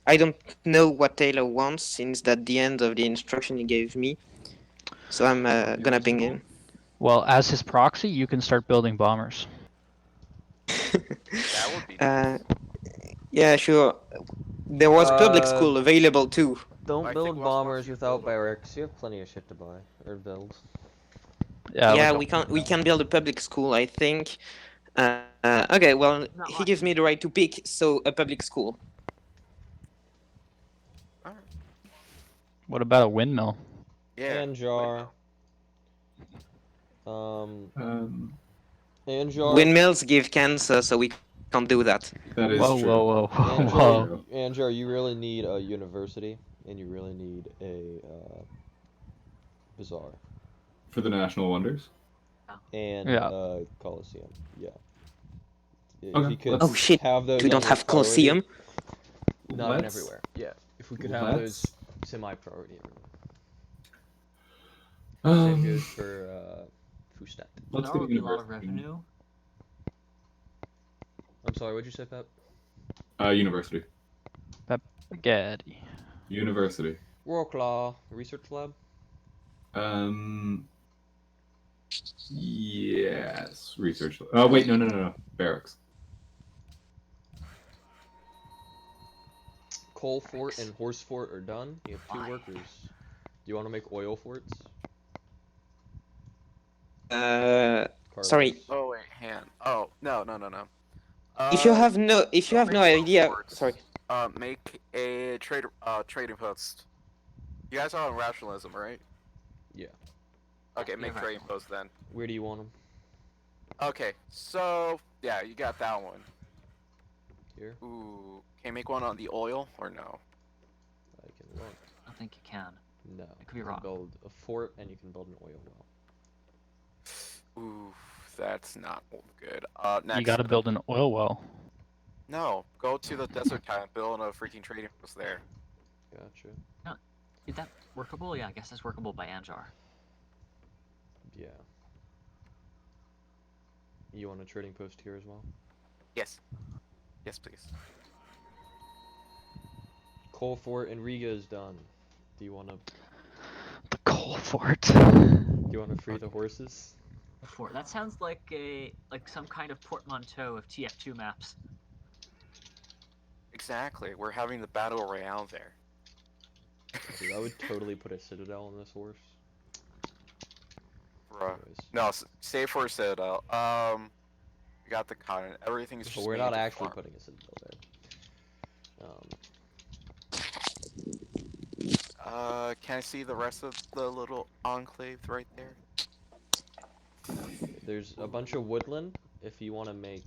I don't know what Taylor wants since that's the end of the instruction he gave me. So I'm gonna ping him. Well, as his proxy, you can start building bombers. That would be. Yeah, sure. There was public Uh, school available too. Don't I think build West bombers wants you to without build 'em. barracks. You have plenty of shit to buy or build. Yeah, like we can build a public school, I think. Okay, well, Not he much. gives me the right to pick, so a public school. What about a windmill? Yeah. Anjar. Anjar. Windmills give cancer, so we can't do that. That is Whoa, true. whoa, whoa, Anjar, whoa. Anjar, you really need a university, and you really need a bazaar For the national wonders. and Yeah. Coliseum. Yeah. If Okay, you could Oh shit, have those we don't under have priority, Colosseum. not in Let's- everywhere. Yeah. If we could have those let's- semi-priority everywhere. Same Um, goes for Fustat. let's There get would be a lot of university. revenue. I'm sorry, what'd you say, Pep? University. Spaghetti. University. Warclaw Research Lab. Yes. Research. Oh wait, no. Barracks. Coal Fort and Horse Fort are done. You have 2 Why? workers. Do you want to make oil forts? Sorry. Carlos? Oh wait, hand. Oh no. If you have no idea, forts. sorry. Make a trading post. You guys are on rationalism, right? Yeah. Okay, Yeah, make right. trading posts then. Where do you want them? Okay, so yeah, you got that one. Here? Ooh, can you make one on the oil or no? I can look. I don't think you can. No. It could be you wrong. can build a fort and you can build an oil well. Ooh, that's not good. Next. You gotta build an oil well. No, go to the desert town and build a freaking trading post there. Gotcha. Is that workable? Yeah, I guess that's workable by Anjar. Yeah. You want a trading post here as well? Yes. Yes, please. Coal Fort and Riga is done. Do you want to? The coal fort. Do you want to free the horses? Before that sounds like some kind of portmanteau of TF2 maps. Exactly. We're having the battle royale there. Dude, I would totally put a citadel on this horse. Bruh. Anyways. No, save for a citadel. We got the continent. Everything's just. But we're needed not to actually farm. putting a citadel there. Can I see the rest of the little enclave right there? There's a bunch of woodland if you want to make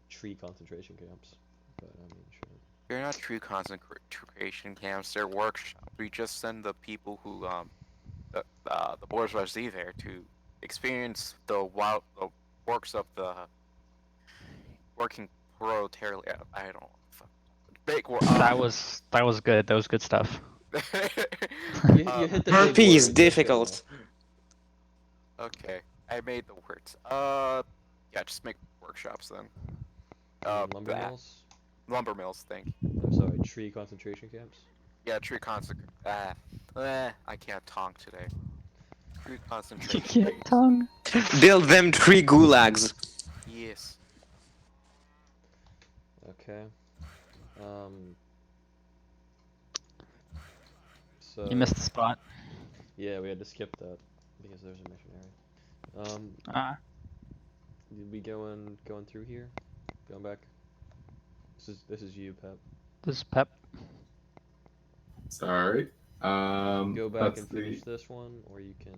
tree concentration camps. But I mean, sure. They're not true concentration camps. They're workshops. We just send the people who the bourgeoisie there to experience the works of the working proletariat. I don't. Big war. That was good. That was good stuff. You hit the big RP is words, difficult. Okay, I made the words. Yeah, just make workshops then. Lumber mills. Lumber mills thing. I'm sorry, tree concentration camps. Yeah, tree I can't talk today. Tree concentration. You can't camps. tongue. Build them 3 gulags. Yes. Okay. So. You missed the spot. Yeah, we had to skip that because there's a missionary. Ah. Did we going through here? Going back. This is you, Pep. This is Pep. Sorry. Go back that's and finish this one, or you can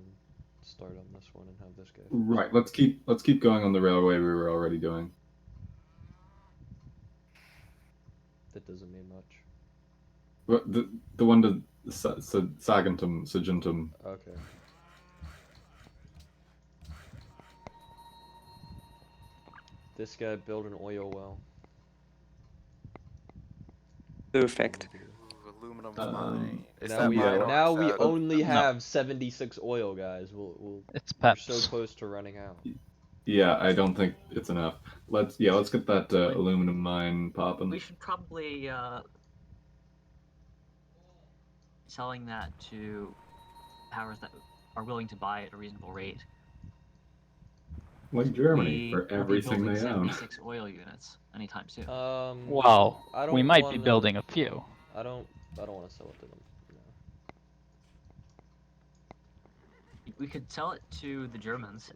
start on this one and have this go. Right. Let's keep going on the railway we were already going. That doesn't mean much. But the one to Saguntum. Okay. This guy built an oil well. Perfect. Ooh, aluminum mine. Is Now that we mine or now is we that- only No. have 76 oil, guys. It's We're Pep's. so close to running out. Yeah, I don't think it's enough. Let's get that aluminum mine popping. We should probably selling that to powers that are willing to buy at a reasonable rate. Like Germany, We for won't be everything building they own. 76 oil units anytime soon. Wow. I don't We might be wanna- building a few. I don't want to sell it to them. No. We could sell it to the Germans.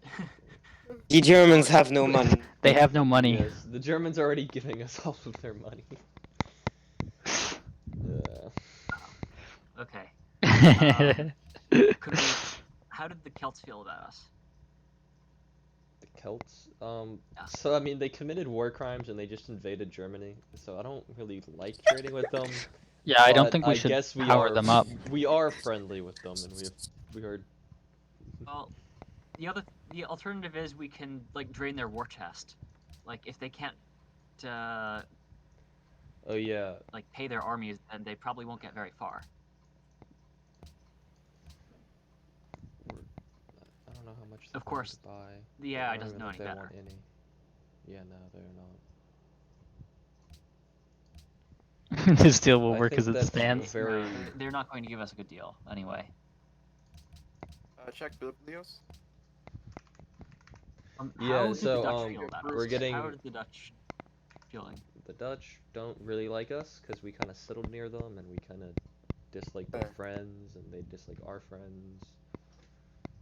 The Germans have no money. They have no money. Yes, the Germans are already giving us all of their money. Yeah. Okay. Could we? How did the Celts feel about us? The Celts? Yeah. So I mean, they committed war crimes and they just invaded Germany. So I don't really like trading with them. Yeah, I don't but think we I should guess we power are them up. we are friendly with them, and we are. Well, the alternative is we can like drain their war chest. Like if they can't Oh yeah. like pay their armies, then they probably won't get very far. I don't know how much. Of course, to buy. the I AI don't doesn't even know think any they better. want any. Yeah, no, they're not. This deal will I work think as it that's stands. very. No, they're not going to give us a good deal anyway. Check Biblios. Yeah, How did so, the Dutch feel about we're us? getting- How did the Dutch feeling? The Dutch don't really like us because we kind of settled near them and we kind of dislike their Fair. friends and they dislike our friends.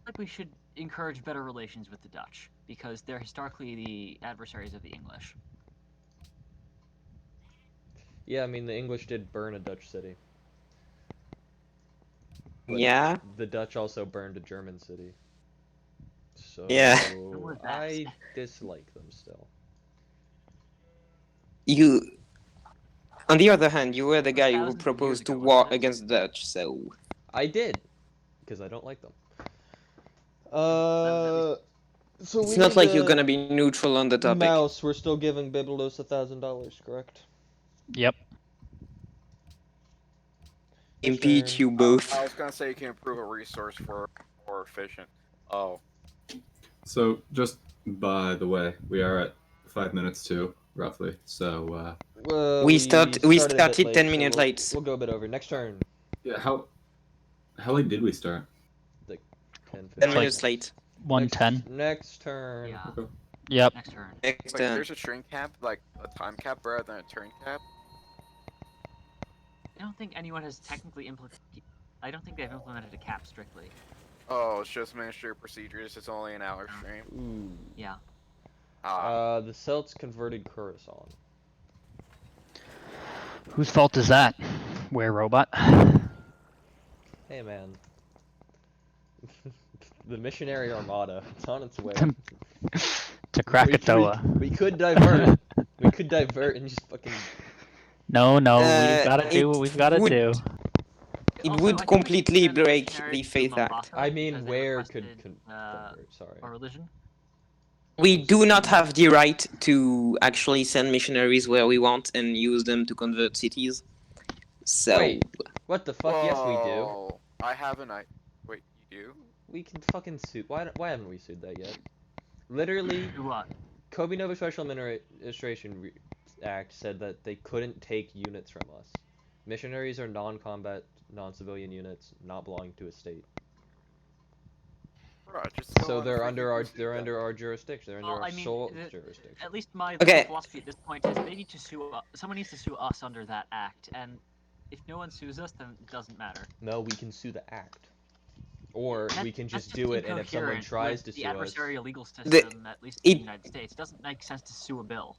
Like we should encourage better relations with the Dutch because they're historically the adversaries of the English. Yeah, I mean the English did burn a Dutch city. But Yeah. The Dutch also burned a German city. So Yeah. When was that? I dislike them still. You. On the other hand, you were the guy who Thousands of proposed years to ago, war wasn't it? against the Dutch, so. I did, because I don't like them. So It's we not need like you're to- gonna be neutral on the topic. Mouse, we're still giving Biblos $1,000, correct? Yep. Impeach you I both. was gonna say you can improve a resource for more efficient. Oh, So, just by the way, we are at 5 minutes to, roughly. So, Well, We started a bit 10 so minutes we'll- late. We'll go a bit over. Next turn. yeah, how late did we start? 10, 10 like- minutes late. 110. Next turn. Yeah. Okay. Yep. Next turn. Next like there's a string cap, like a time cap rather than a turn cap. I don't think anyone has technically I don't think they've implemented a cap strictly. Oh, it's just Ministry of Procedures. It's only an hour stream. Ooh. Yeah. The Celts converted Coruscant. Whose fault is that? Where robot? Hey man. The missionary armada. It's on its way. To Krakatoa. We could divert. We could divert and just fucking. No, we've gotta do it what we've gotta would- do. It Also, I would think we should completely send break missionaries the to Faith Act. Mombasa I mean, because they where could requested, convert? Sorry. a religion. We do not have the right to actually send missionaries where we want and use them to convert cities. So. Wait. What the fuck? Yes, we do. Whoa, I have an Wait, you do? We can fucking sue. Why haven't we sued that yet? Literally, Do what? Kobe Nova Special Administration Act said that they couldn't take units from us. Missionaries are non-combat, non-civilian units not belonging to a state. Bruh, just So go on they're a under freaking our pursuit then. jurisdiction. They're under Well, our I mean, sole the- jurisdiction. At least my Okay. philosophy at this point is they need to sue. Someone needs to sue us under that act, and if no one sues us, then it doesn't matter. No, we can sue the act. Or we can That's just do it, and if someone incoherent tries with to the sue us, adversarial legal system, at least in it- the United States, it doesn't make sense to sue a bill.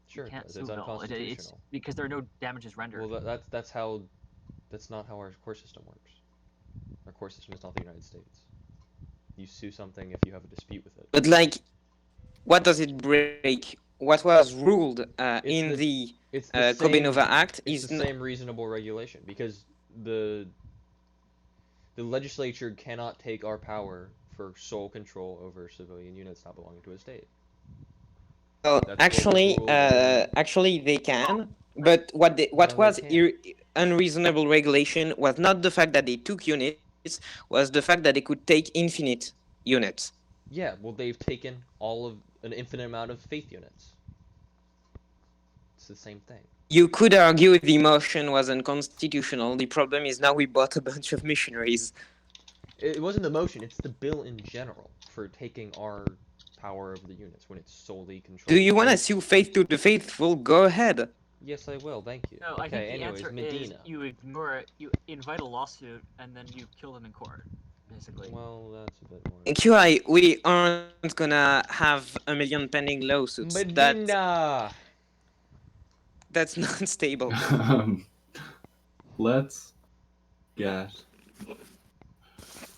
sure, You it can't does. sue It's a bill. It's unconstitutional. because there are no damages rendered. Well, that's not how our court system works. Our court system is not the United States. You sue something if you have a dispute with it. But like, what does it break? What was ruled in the- the It's the Kobe same. Nova Act It's is the same reasonable regulation because the legislature cannot take our power for sole control over civilian units not belonging to a state. well, That's actually, what was ruled. actually they can. But what No, was they unreasonable regulation was not the fact that they took units, was the fact that they could take infinite units. Yeah, well, they've taken an infinite amount of faith units. It's the same thing. You could argue the motion was unconstitutional. The problem is now we bought a bunch of missionaries. It wasn't the motion; it's the bill in general for taking our power over the units when it's solely controlled. Do you want to by- sue Faith to the Faithful? Go ahead. Yes, I will. Thank you. No, I Okay. think the Anyways, answer Medina. is you ignore it, you invite a lawsuit, and then you kill them in court, basically. Well, that's a bit more. QI, we aren't gonna have a million pending lawsuits. Medina. That's not stable. Let's get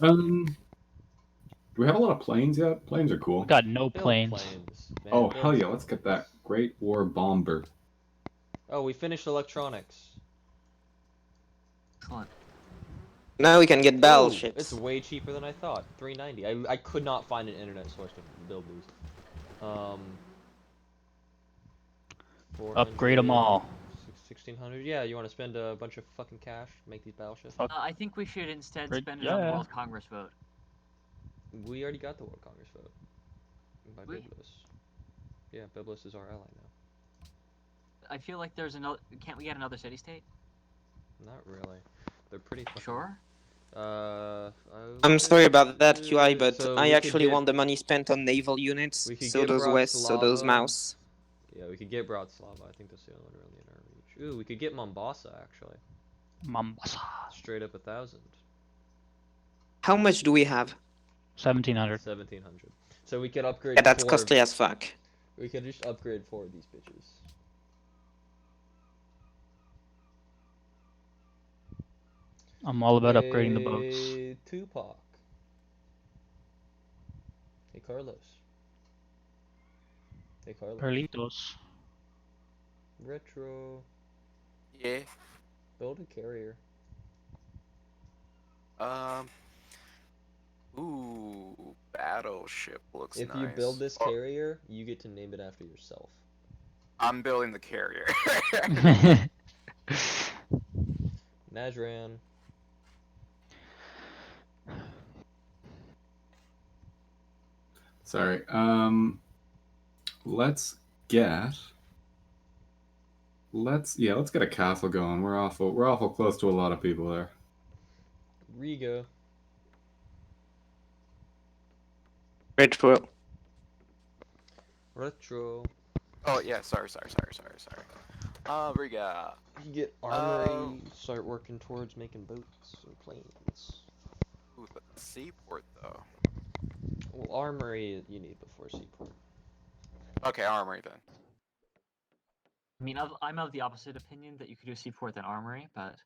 Do we have a lot of planes yet? Planes are cool. We got no Build planes. Man, Oh, build hell yeah, some. let's get that Great War Bomber. Oh, we finished electronics. Excellent. Now we can get Ooh, battleships. it's way cheaper than I thought. $390. I could not find an internet source to build these. Upgrade them all. 1600. Yeah, you want to spend a bunch of fucking cash, make these battleships? Fuck. I think we should instead Great- spend it on the yeah. World Congress vote. We already got the World Congress vote by We- Biblis. Yeah, Biblis is our ally now. I feel like there's another. Can't we get another city-state? Not really. They're pretty fucking... Sure. I'm sorry about that, QI, but So I we could actually get- want the money spent on naval units. we could So get does West, so does Bratislava. Mouse. Yeah, we could get Bratislava. I think that's the only one really in our reach. Ooh, we could get Mombasa, actually. Mombasa. Straight up 1,000. How much do we have? 1700. 1,700. So we could upgrade Yeah, that's 4 costly as fuck. We could just upgrade 4 of these bitches. I'm all about upgrading the boats. Hey, Tupac. Hey, Carlos. Hey, Carlos. Carlitos. Retro. Yeah. Build a carrier. Ooh, battleship looks If nice. you build this Oh, carrier, you get to name it after yourself. I'm building the carrier. Najran. Sorry. Let's get a castle going. We're awful close to a lot of people there. Riga. Retro. Retro. Oh yeah, sorry. Riga. You get armory, start working towards making boats or planes. Ooh, the seaport though. Well, armory you need before seaport. Okay, armory then. I mean, I'm of the opposite opinion that you could do seaport than armory, but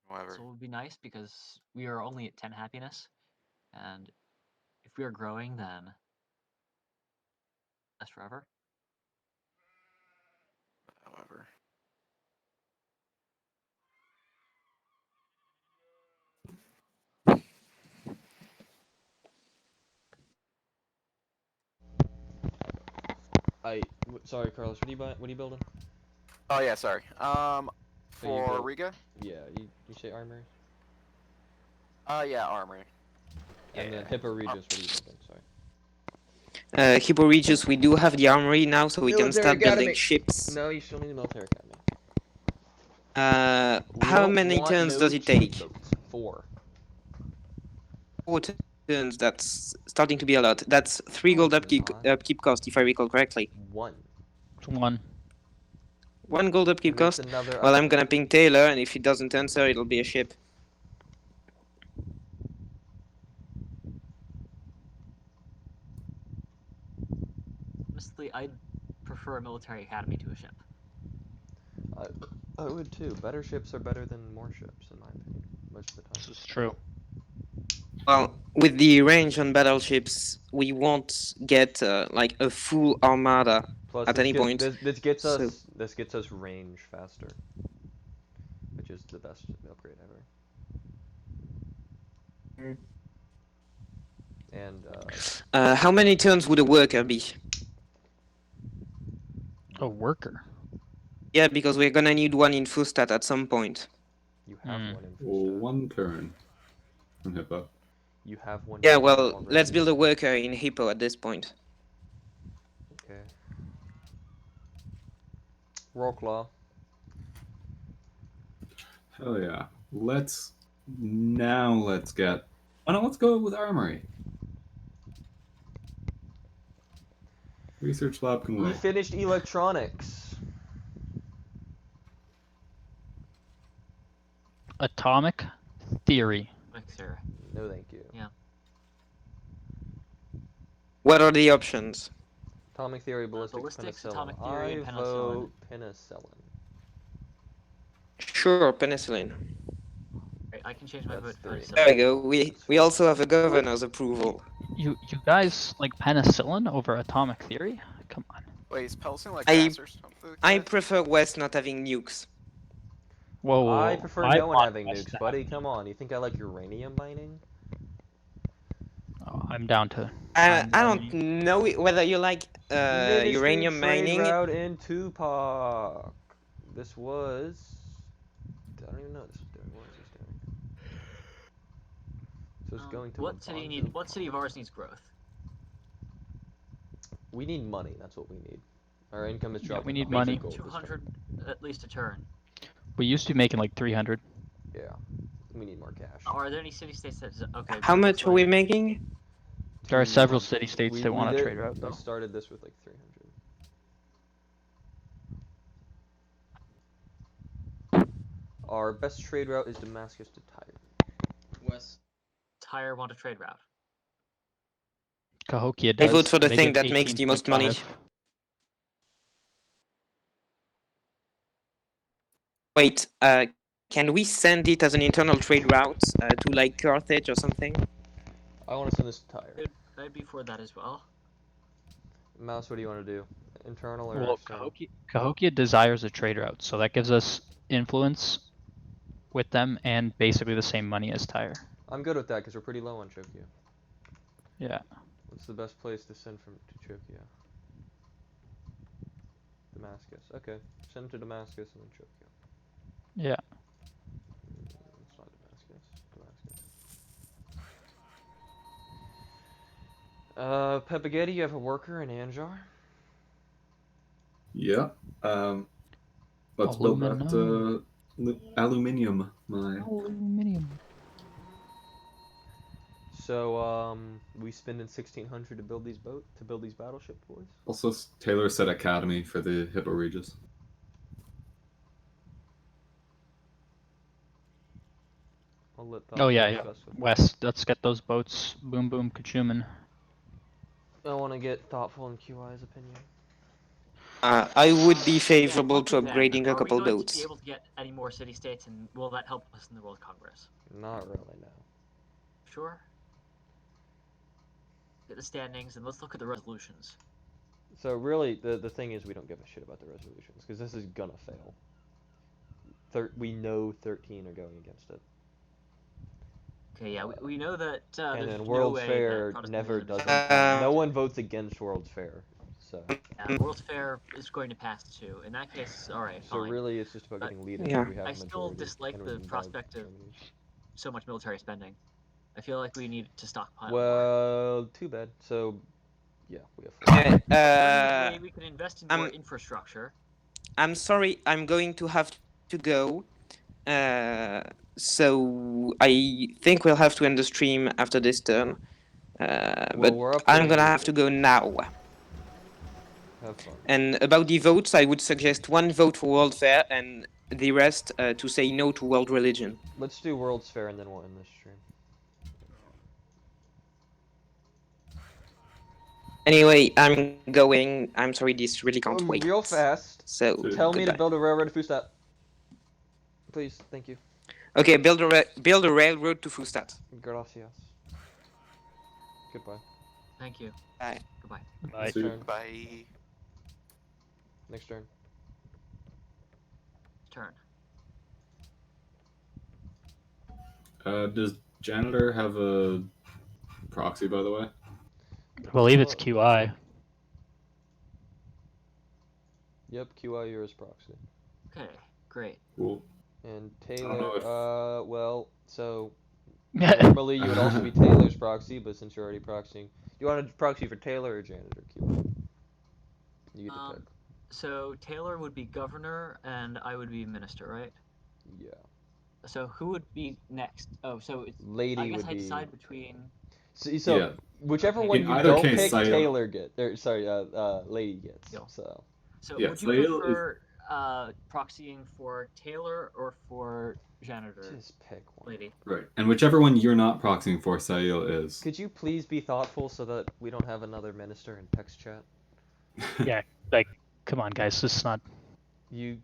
Whatever. so it would be nice because we are only at 10 happiness, and if we are growing, then that's forever. However. Sorry, Carlos. What are you building? Oh yeah, sorry. you For built- Riga. Yeah, you say armory. Yeah, armory. And then Hippo Regis. What are you building? Sorry. Hippo Regis, we do have the armory now, so we can Military start building academy. ships. No, you still need a military academy. We How don't many want turns no does it cheap take? boats. 4. 4 turns, that's starting to be a lot. That's 3 gold upkeep cost, if I recall correctly. 1. 1. 1 gold upkeep Makes cost? another Well, I'm upgrade. gonna ping Taylor, and if he doesn't answer, it'll be a ship. Honestly, I'd prefer a military academy to a ship. I would too. Better ships are better than more ships, in my opinion, most of the time. This is true. Well, with the range on battleships, we won't get like a full armada Plus, at any point. This gets so- us range faster, which is the best upgrade ever. Mm. And How many turns would a worker be? A worker. Yeah, because we're gonna need one in Fustat at some point. you have Hmm. one in Well, Fustat. 1 turn. On Hippo. You have one. Yeah, in well, already. let's build a worker in Hippo at this point. Okay. Roklaw. Hell yeah. Let's get. Oh no, let's go with armory. Research lab can We wait. finished electronics. Atomic theory. Mixer. No, thank you. What are the options? Atomic theory, ballistics, ballistics, penicillin. atomic theory, and I penicillin. vote penicillin. Sure, penicillin. I can change my That's vote. three. So There we go. We That's we four. also have a governor's approval. You guys like penicillin over atomic theory? Come on. Wait, is Pelson like I- gas or something? I prefer West not having nukes. Whoa. I prefer I no one want having West nukes, to buddy. have- Come on, you think I like uranium mining? Oh, I'm down to. I don't know whether you like Ministry uranium trade mining. route in Tupac. This was. I don't even know what this was doing. What was this doing? So it's going to. what city of ours needs growth? We need money. That's what we need. Our income is Yeah, dropping. we need behind money. gold this 200 at least a turn. We used to be making like 300. time. Yeah, we need more cash. Are there any city-states that... Okay, How good, much that's are we fine. making? There are several 200. city-states that We want to did- trade route, We though. started this with like 300. Our best trade route is Damascus to Tyre. West. Tyre want a trade route. Cahokia I does. vote for the They thing get that makes the most money. 18.5. Wait, can we send it as an internal trade route to like Carthage or something? I want to send this to Tyre. I'd be for that as well. Mouse, what do you want to do? Internal or Well, external? Cahokia desires a trade route, so that gives us influence with them and basically the same money as Tyre. I'm good with that because we're pretty low on Chokio. Yeah. What's the best place to send from to Chokio? Damascus. Okay, send to Damascus and then Chokio. Yeah. It's not Damascus. Pepaghetti, you have a worker in Anjar. Yeah. Let's build that aluminium mine. Aluminium. So we spending 1,600 to build these battleship boys. Also, Taylor said Academy for the Hippo Regis. I'll let Oh yeah, Thoughtful yeah. discuss with West. Let's get those boats. Boom, boom, kachuman. I want to get Thoughtful and QI's opinion. I would be favorable Yeah, to okay, then. upgrading a couple Are we going to boats. be able to get any more city-states, and will that help us in the World Congress? Not really, no. Sure. Get the standings, and let's look at the resolutions. So really, the thing is we don't give a shit about the resolutions, because this is gonna fail. We know 13 are going against it. Okay, yeah, we know that And there's then no World's way Fair that never Protestantism doesn't. No one votes against World's Fair, so. Yeah, World's Fair is going to pass too. In that case, alright, So fine. really, it's just about But getting leaders. Yeah. We have I a still majority, dislike and the we can buy prospect of Germany. so much military spending. I feel like we need to stockpile more. Well, too bad. So, yeah, we have 4. Alternatively, we can invest in more infrastructure. I'm sorry, I'm going to have to go. So I think we'll have to end the stream after this turn. But we're up I'm to gonna have to go now. Have fun. And about the votes, I would suggest 1 vote for World Fair and the rest to say no to world religion. Let's do World's Fair and then we'll end this stream. Anyway, I'm going. I'm sorry, this really can't wait. Real fast. So Tell me to goodbye. build a railroad to Fustat. Please, thank you. Okay, build a railroad to Fustat. Gracias. Goodbye. Thank you. Bye. Goodbye. Bye. Next turn. Bye. Next turn. Turn. Does Janitor have a proxy, by the way? I believe it's QI. Yep, QI yours proxy. Okay, great. Cool. And know Taylor, if- well, so normally you would also be Taylor's proxy, but since you're already proxying, you want a proxy for Taylor or Janitor QI? You get to pick. So Taylor would be governor, and I would be minister, right? Yeah. So who would be next? Oh, so it's, Lady I guess would I be. decide between. So Yeah. whichever Okay. one In you either don't case, pick, Sayil- Taylor gets. Lady gets. Deal. So. So Yeah, would you Sayil is- prefer proxying for Taylor or for janitor, Just pick one. lady? Right. And whichever one you're not proxying for, Sayil is. Could you please be thoughtful so that we don't have another minister in text chat? Yeah, like, come on, guys. This is not. You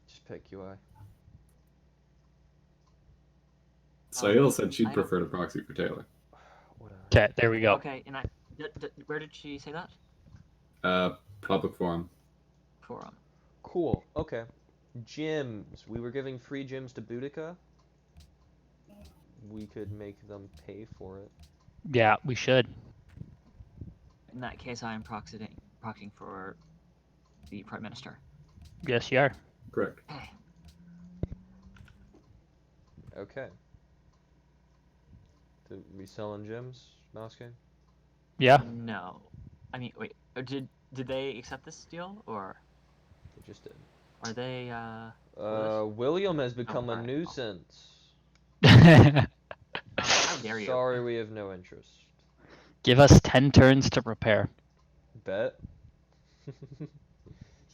just pick UI. Sail said she'd I don't- prefer to proxy for Taylor. Whatever. Okay, there we go. Okay, and where did she say that? Public forum. Forum. Cool. Okay. Gyms. We were giving free gyms to Boudica. We could make them pay for it. Yeah, we should. In that case, I am proxying for the Prime Minister. Yes, you are. Correct. Hey, Okay. Did we selling gyms, Mouse King? Yeah. no. I mean, wait. Did they accept this deal, or They just did. are they? William has become a alright. nuisance. How dare you? Sorry, we have no interest. Give us 10 turns to prepare. Bet. You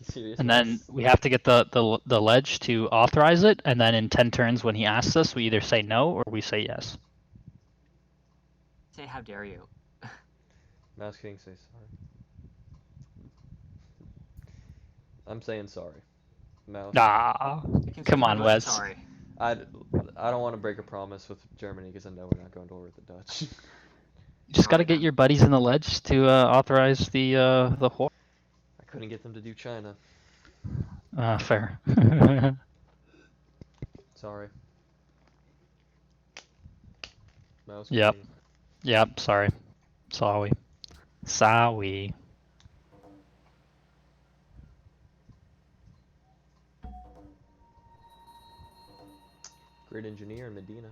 serious? And then we have to get the ledge to authorize it, and then in 10 turns when he asks us, we either say no or we say yes. Say how dare you? Mouse King, say sorry. I'm saying sorry. Mouse. Ah, You can come say on, very much Wes. Sorry. I don't want to break a promise with Germany because I know we're not going to war with the Dutch. You just got to Alright, get then. your buddies in the ledge to authorize the war. I couldn't get them to do China. Fair. Sorry. Mouse Yep. King. Yep, sorry. Sorry. Sorry. Great engineer in Medina.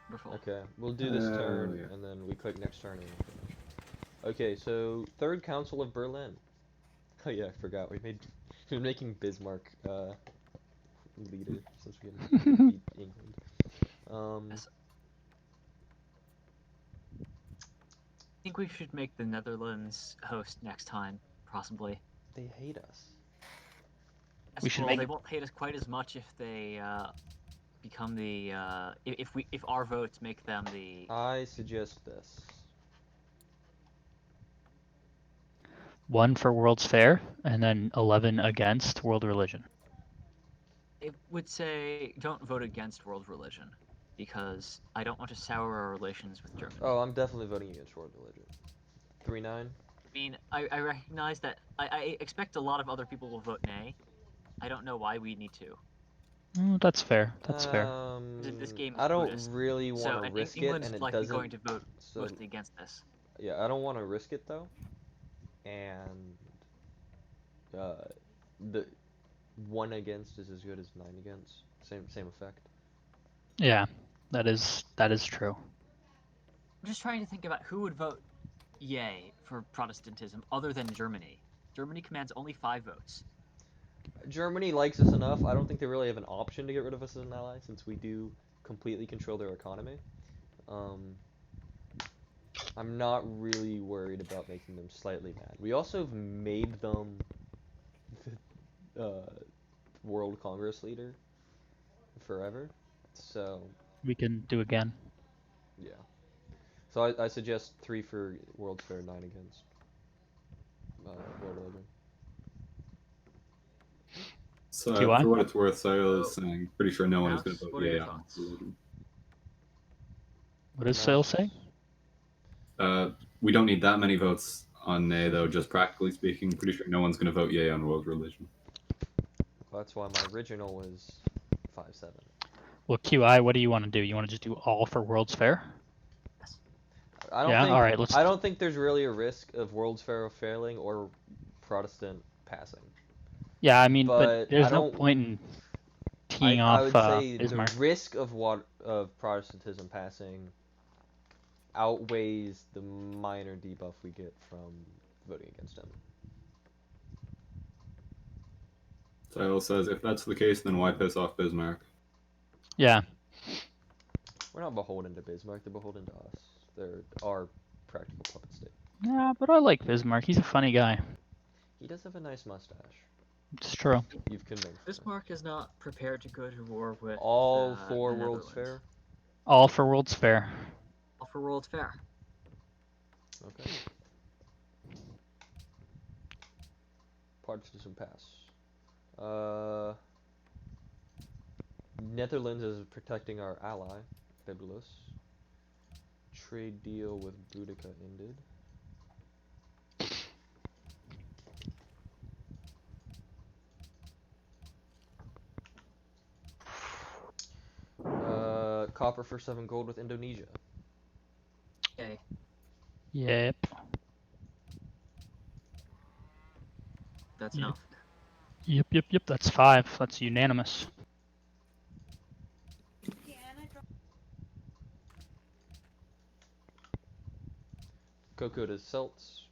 Wonderful. Okay, we'll do this turn, yeah. and then we click next turn and we'll finish. Okay, so Third Council of Berlin. Oh yeah, I forgot. We've been making Bismarck leader since we beat England. Yes. I think we should make the Netherlands host next time, possibly. They hate us. Yes, We should well, make- they won't hate us quite as much if they become the if our votes make them the. I suggest this. 1 for World's Fair, and then 11 against World Religion. It would say don't vote against world religion, because I don't want to sour our relations with Germany. Oh, I'm definitely voting against world religion. 3-9. I mean, I recognize that I expect a lot of other people will vote nay. I don't know why we need to. That's fair. That's fair. This game is I don't Buddhist, really So want to and risk it, England's and it likely doesn't. going to vote So mostly against this. yeah, I don't want to risk it though. And the 1 against is as good as 9 against. Same effect. Yeah, that is true. I'm just trying to think about who would vote yay for Protestantism other than Germany. Germany commands only 5 votes. Germany likes us enough. I don't think they really have an option to get rid of us as an ally, since we do completely control their economy. I'm not really worried about making them slightly mad. We also have made them the World Congress leader forever, so We can do again. yeah. So I suggest 3 for World's Fair, 9 against World Religion. So QI? for what it's worth, Sail is saying pretty sure no one is going Mouse, to vote what are your yay on thoughts? religion. What does No. Sale say? We don't need that many votes on nay, though. Just practically speaking, pretty sure no one's going to vote yay on world religion. Well, that's why my original was 5-7. Well, QI, what do you want to do? You want to just do all for World's Fair? I don't Yeah, think. alright, let's- I don't think there's really a risk of World's Fair failing or Protestant passing. Yeah, I mean, But but there's I no don't- point in teeing I off would say Bismarck. the risk of Protestantism passing outweighs the minor debuff we get from voting against him. Sail says if that's the case, then why piss off Bismarck? Yeah, We're not beholden to Bismarck; they're beholden to us. They're our practical puppet state. yeah, but I like Bismarck. He's a funny guy. He does have a nice mustache. It's true. You've convinced me. Bismarck is not prepared to go to war with All for the World's Netherlands. Fair. All for World's Fair. All for World's Fair. Okay. Protestantism pass. Netherlands is protecting our ally, Bibulus. Trade deal with Boudica ended. Copper for 7 gold with Indonesia. Okay. Yep. That's Yep. enough. Yep. That's 5. That's unanimous. Cocoa to Celts.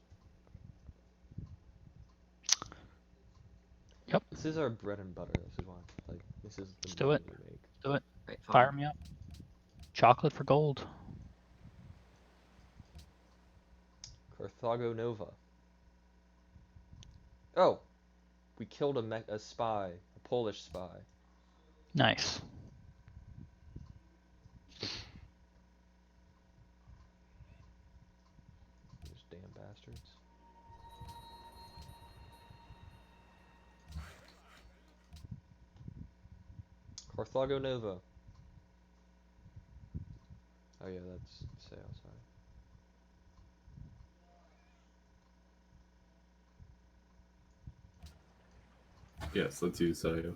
Yep. This is our bread and butter. This is why. Like, this is the Let's do money it. we make. Do it. Right, Fire fine. me up. Chocolate for gold. Carthago Nova. Oh, we killed a spy, a Polish spy. Nice. Those damn bastards. Carthago Nova. Oh yeah, that's sale, sorry. Yes, let's use Sayo.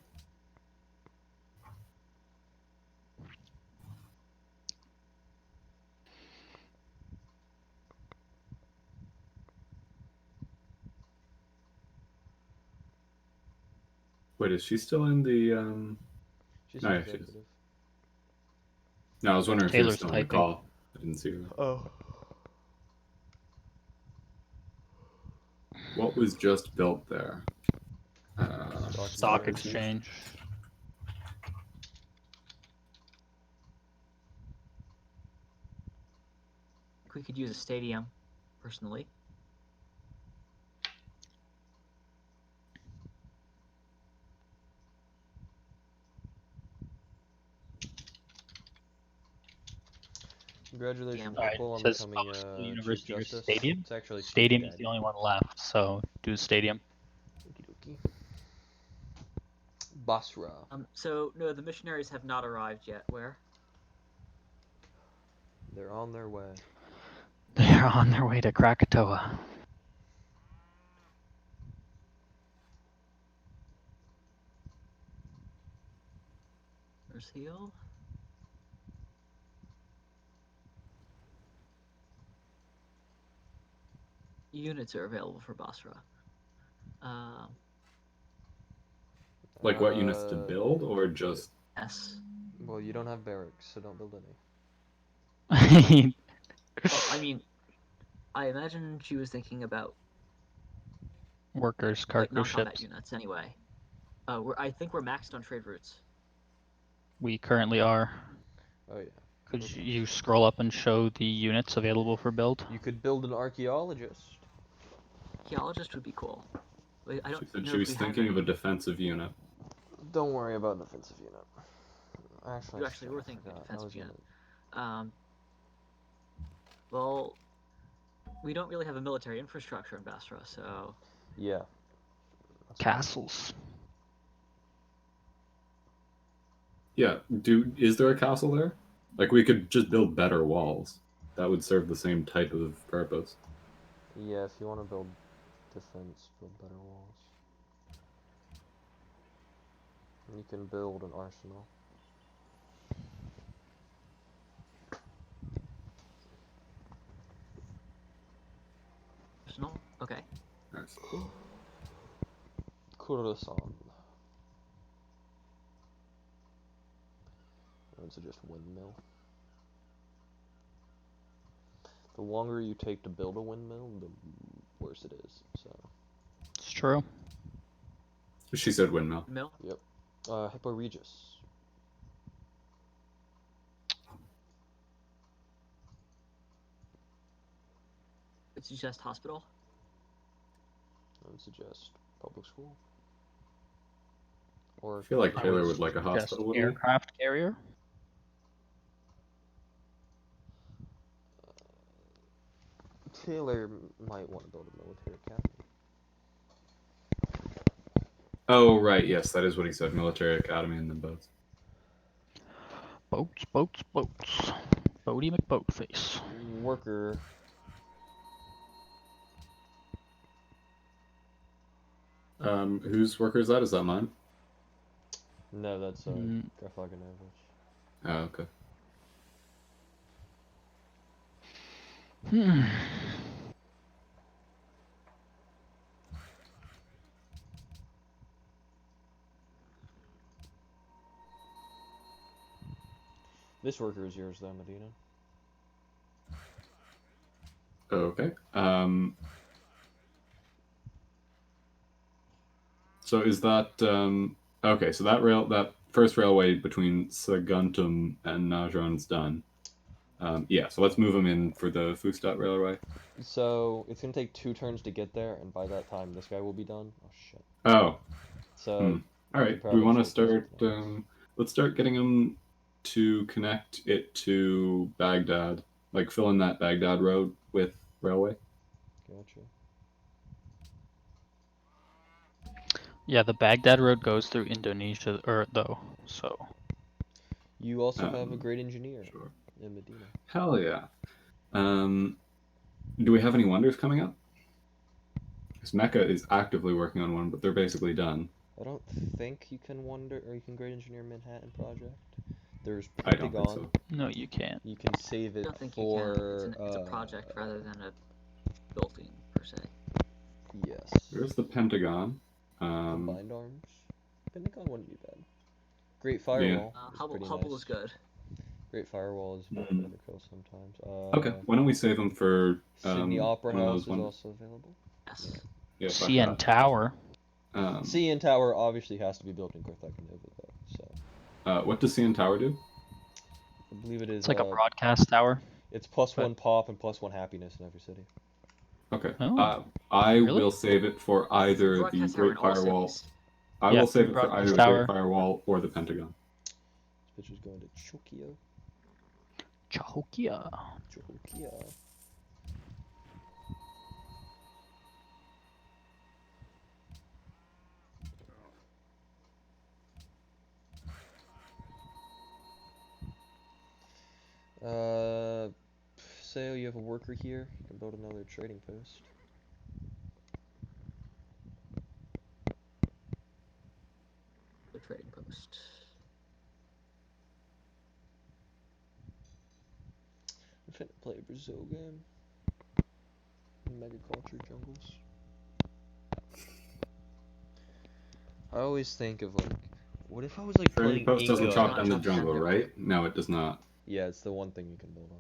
Wait, is she still in the She's No, an yeah, she is. executive. No, I was wondering if she was Taylor's still on the typing. call. I didn't see her. Oh. What was just built there? Stock exchange. We could use a stadium, personally. Congratulations, Alright, Purple, on says becoming Public School, Chief University, or Justice. Stadium. It's actually Stadium Chief is the only one left, so do the stadium. Okie dokie. Basra. So no, the missionaries have not arrived yet. Where? They're on their way. They're on their way to Krakatoa. Where's Heel? Units are available for Basra. Like what units to build, or just? S. Well, you don't have barracks, so don't build any. Well, I mean, I imagine she was thinking about Workers, like cargo non-combat ships. units anyway. I think we're maxed on trade routes. We currently are. Oh yeah. Could you scroll up and show the units available for build? You could build an archaeologist. Archaeologist would be cool. Wait, I don't She said know she if was we have thinking of a any. defensive unit. Don't worry about defensive unit. Actually, You actually were I thinking forgot. defensive I was unit. gonna... Well, we don't really have a military infrastructure in Basra, so Yeah. That's Castles. Yeah, is there a castle there? Like, we could just build better walls. That would serve the same type of purpose. fine. Yeah, if you want to build defense, build better walls. You can build an arsenal. personal. Okay. Nice. Khorasan. It's just windmill. The longer you take to build a windmill, the worse it is. So. It's true. She said windmill. Mill. Yep. Hippo Regis. Would suggest hospital. I would suggest public school. Or I feel like I Taylor would would like a suggest hospital, wouldn't he? aircraft carrier. Taylor might want to build a military academy. Oh, right, yes, that is what he said. Military academy and then boats. Boats. Bodie McBoatface. Worker. Whose worker is that? Is that mine? No, that's Garfaganovich. Oh, okay. This worker is yours, though, Medina. Okay. So is that okay? So that first railway between Saguntum and Najran's done. Yeah. So let's move them in for the Fustat railway. So it's gonna take 2 turns to get there, and by that time, this guy will be done. Oh shit. Oh. So. All right. Do we want to start? Let's start getting them to connect it to Baghdad, like fill in that Baghdad road with railway. Gotcha. Yeah, the Baghdad road goes through Indonesia, though. So. You also have a great engineer Sure. in Medina. Hell yeah. Do we have any wonders coming up? Because Mecca is actively working on one, but they're basically done. I don't think you can great engineer Manhattan project. There's I don't Pentagon. think so. No, you can't. You can save I it don't think for. you can. It's a project rather than a building per se. Yes. There's the Pentagon. Combined arms. Pentagon wouldn't be bad. Great Firewall. Hubble is good. Great Firewall is overkill sometimes. Okay, why don't we save them for Sydney Opera one of House is those also available. Yes. Yeah, fuck CN that. Tower. CN Tower obviously has to be built in Carthaginova though. So. What does CN Tower do? I believe it is. It's like a broadcast tower. It's +1 pop and +1 happiness in every city. Okay. Oh. I Really? will save it for either the Broadcast tower in Great all Firewall. cities. I Yeah, will save it for broadcast either the tower. Great Firewall or the Pentagon. This bitch is going to Chokio. Cahokia. Chokio. Say you have a worker here, you can build another trading post. The trading post. I'm finna play a Brazil game. Megaculture jungles. I always think of like, what if I was like Trading playing post doesn't Inca? chop down the Chop jungle, down right? No, it does not. Yeah, it's the one thing you can build on.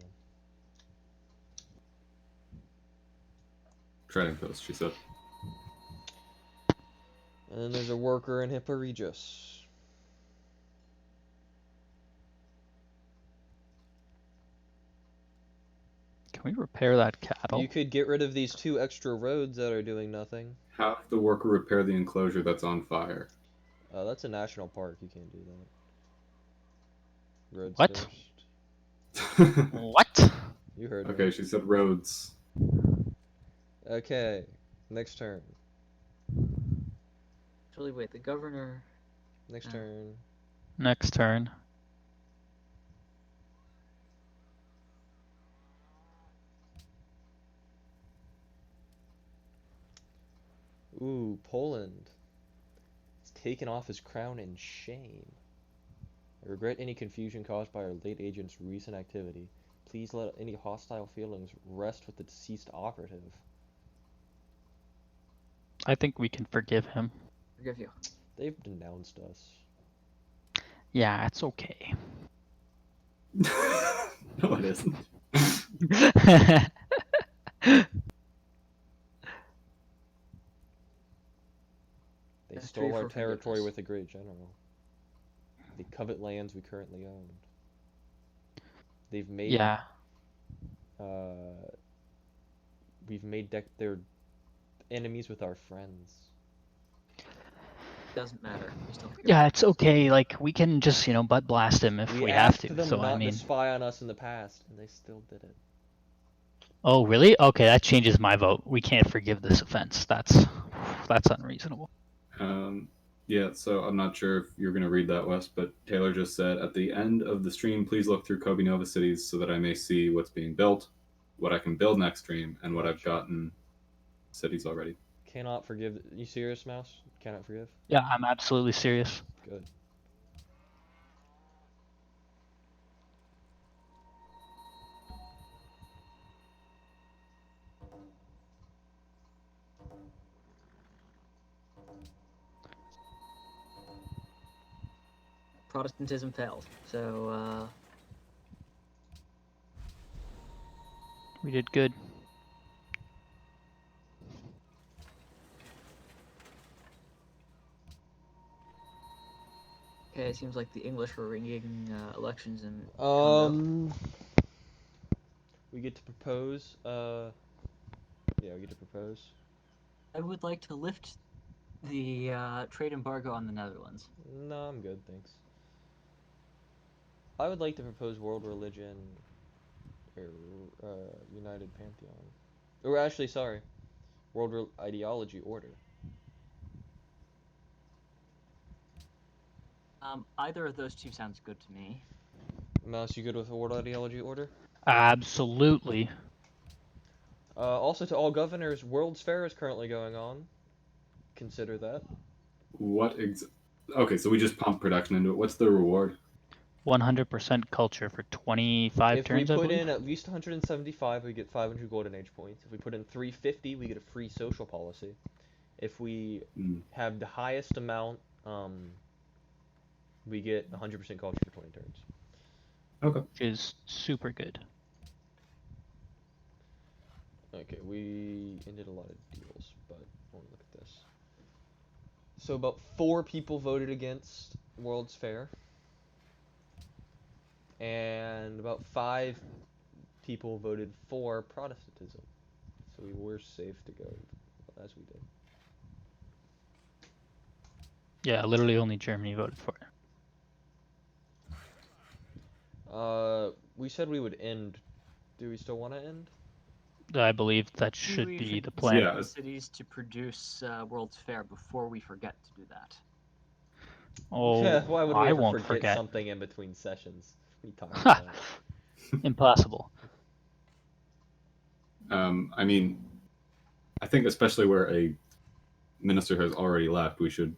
Trading post, she said. And then there's a worker in Hippo Regis. Can we repair that cattle? You could get rid of these 2 extra roads that are doing nothing. Have the worker repair the enclosure that's on fire. That's a national park. You can't do that. Roads What? first. What? You heard Okay, me. she said roads. Okay, next turn. Actually, wait. The governor. Next turn. Next turn. Ooh, Poland. It's taken off his crown in shame. I regret any confusion caused by our late agent's recent activity. Please let any hostile feelings rest with the deceased operative. I think we can forgive him. Forgive you. They've denounced us. Yeah, it's okay. No, it isn't. They That's stole true our for territory forgiveness. with a great general. They covet lands we currently own. They've made Yeah. we've made their enemies with our friends. Doesn't matter. We still forgive Yeah, you. it's okay. Like, we can just, butt blast him if we have asked to. them So, not I mean. to spy on us in the past, and they still did it. Oh, really? Okay, that changes my vote. We can't forgive this offense. That's unreasonable. Yeah, so I'm not sure if you're going to read that, Wes, but Taylor just said, at the end of the stream, please look through Kobe Nova cities so that I may see what's being built, what I can build next stream, and what I've Gotcha. gotten cities already. Cannot forgive. You serious, Mouse? Cannot forgive? Yeah, I'm absolutely serious. Good. Protestantism failed. So, We did good. okay, it seems like the English were rigging elections in Congo. We get to propose. Yeah, we get to propose. I would like to lift the trade embargo on the Netherlands. No, I'm good, thanks. I would like to propose world religion, or United Pantheon. Or actually, sorry, world ideology order. Either of those two sounds good to me. Mouse, you good with world ideology order? Absolutely. Also, to all governors, World's Fair is currently going on. Consider that. Okay, so we just pump production into it. What's the reward? 100% culture for 25 If turns, we I put believe. in at least 175, we get 500 golden age points. If we put in 350, we get a free social policy. If we have the highest amount, we get 100% culture for 20 turns. Okay. Which is super good. Okay, we ended a lot of deals, but I want to look at this. So about 4 people voted against World's Fair, and about 5 people voted for Protestantism. So we were safe to go as we did. Yeah, literally only Germany voted for it. We said we would end. Do we still want to end? I believe that Maybe should we be should the plan. Yeah. send cities to produce World's Fair before we forget to do that. Oh, Why would we I ever won't forget forget. something in between sessions? What are you talking about? Impossible. I mean, I think especially where a minister has already left, we should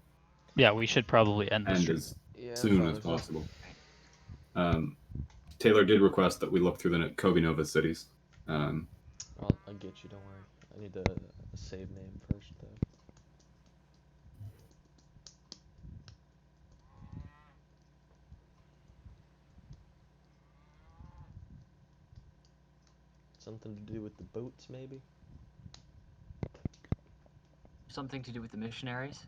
Yeah, we should probably end the end stream. as Yeah, soon fine as with that. possible. Taylor did request that we look through the Kobe Nova cities. I'll get you. Don't worry. I need the save name first, though. Something to do with the boats, maybe? Something to do with the missionaries.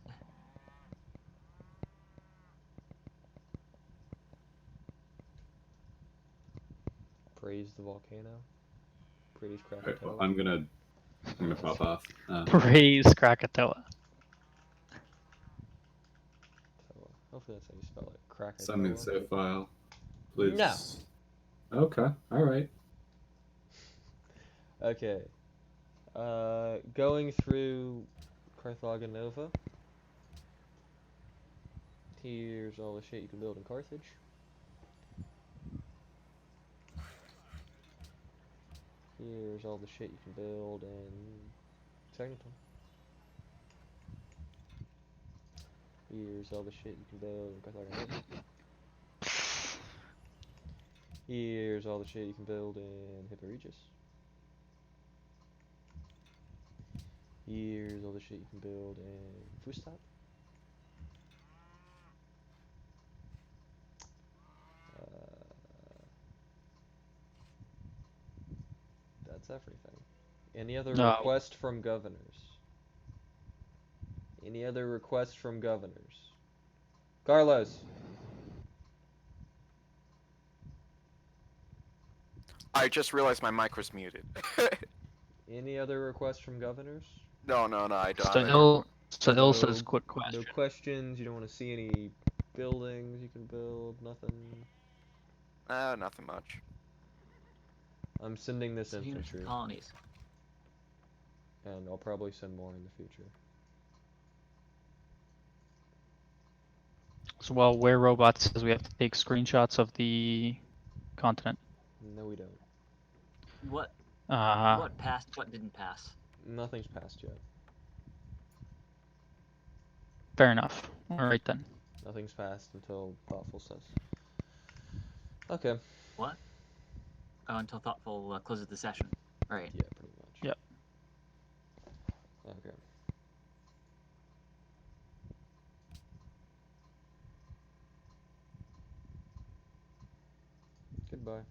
Praise the volcano. Praise Right, Krakatoa. well, I'm gonna pop off. Praise Krakatoa. Hopefully that's how you spell it. Krakatoa. Send me the save file, please. No. Okay. All right. Okay. Going through Carthago Nova. Here's all the shit you can build in Carthage. Here's all the shit you can build in Sagnaton. Here's all the shit you can build in Carthago Nova. Here's all the shit you can build in Hippo Regis. Here's all the shit you can build in Fustat. That's everything. Any other No. request from governors? Any other requests from governors? Carlos. I just realized my mic was muted. Any other requests from governors? No, I don't. So Il says No- quick question. No questions. You don't want to see any buildings you can build. Nothing. Nothing much. I'm sending this City units infantry, and colonies. and I'll probably send more in the future. So while Where Robot says we have to take screenshots of the continent. No, we don't. What Uh, passed? What didn't pass? Nothing's passed yet. fair enough. All right then. Nothing's passed until Thoughtful says. Okay. What? Oh, until Thoughtful closes the session. Right. Yeah, pretty much. Yep. Okay. Goodbye.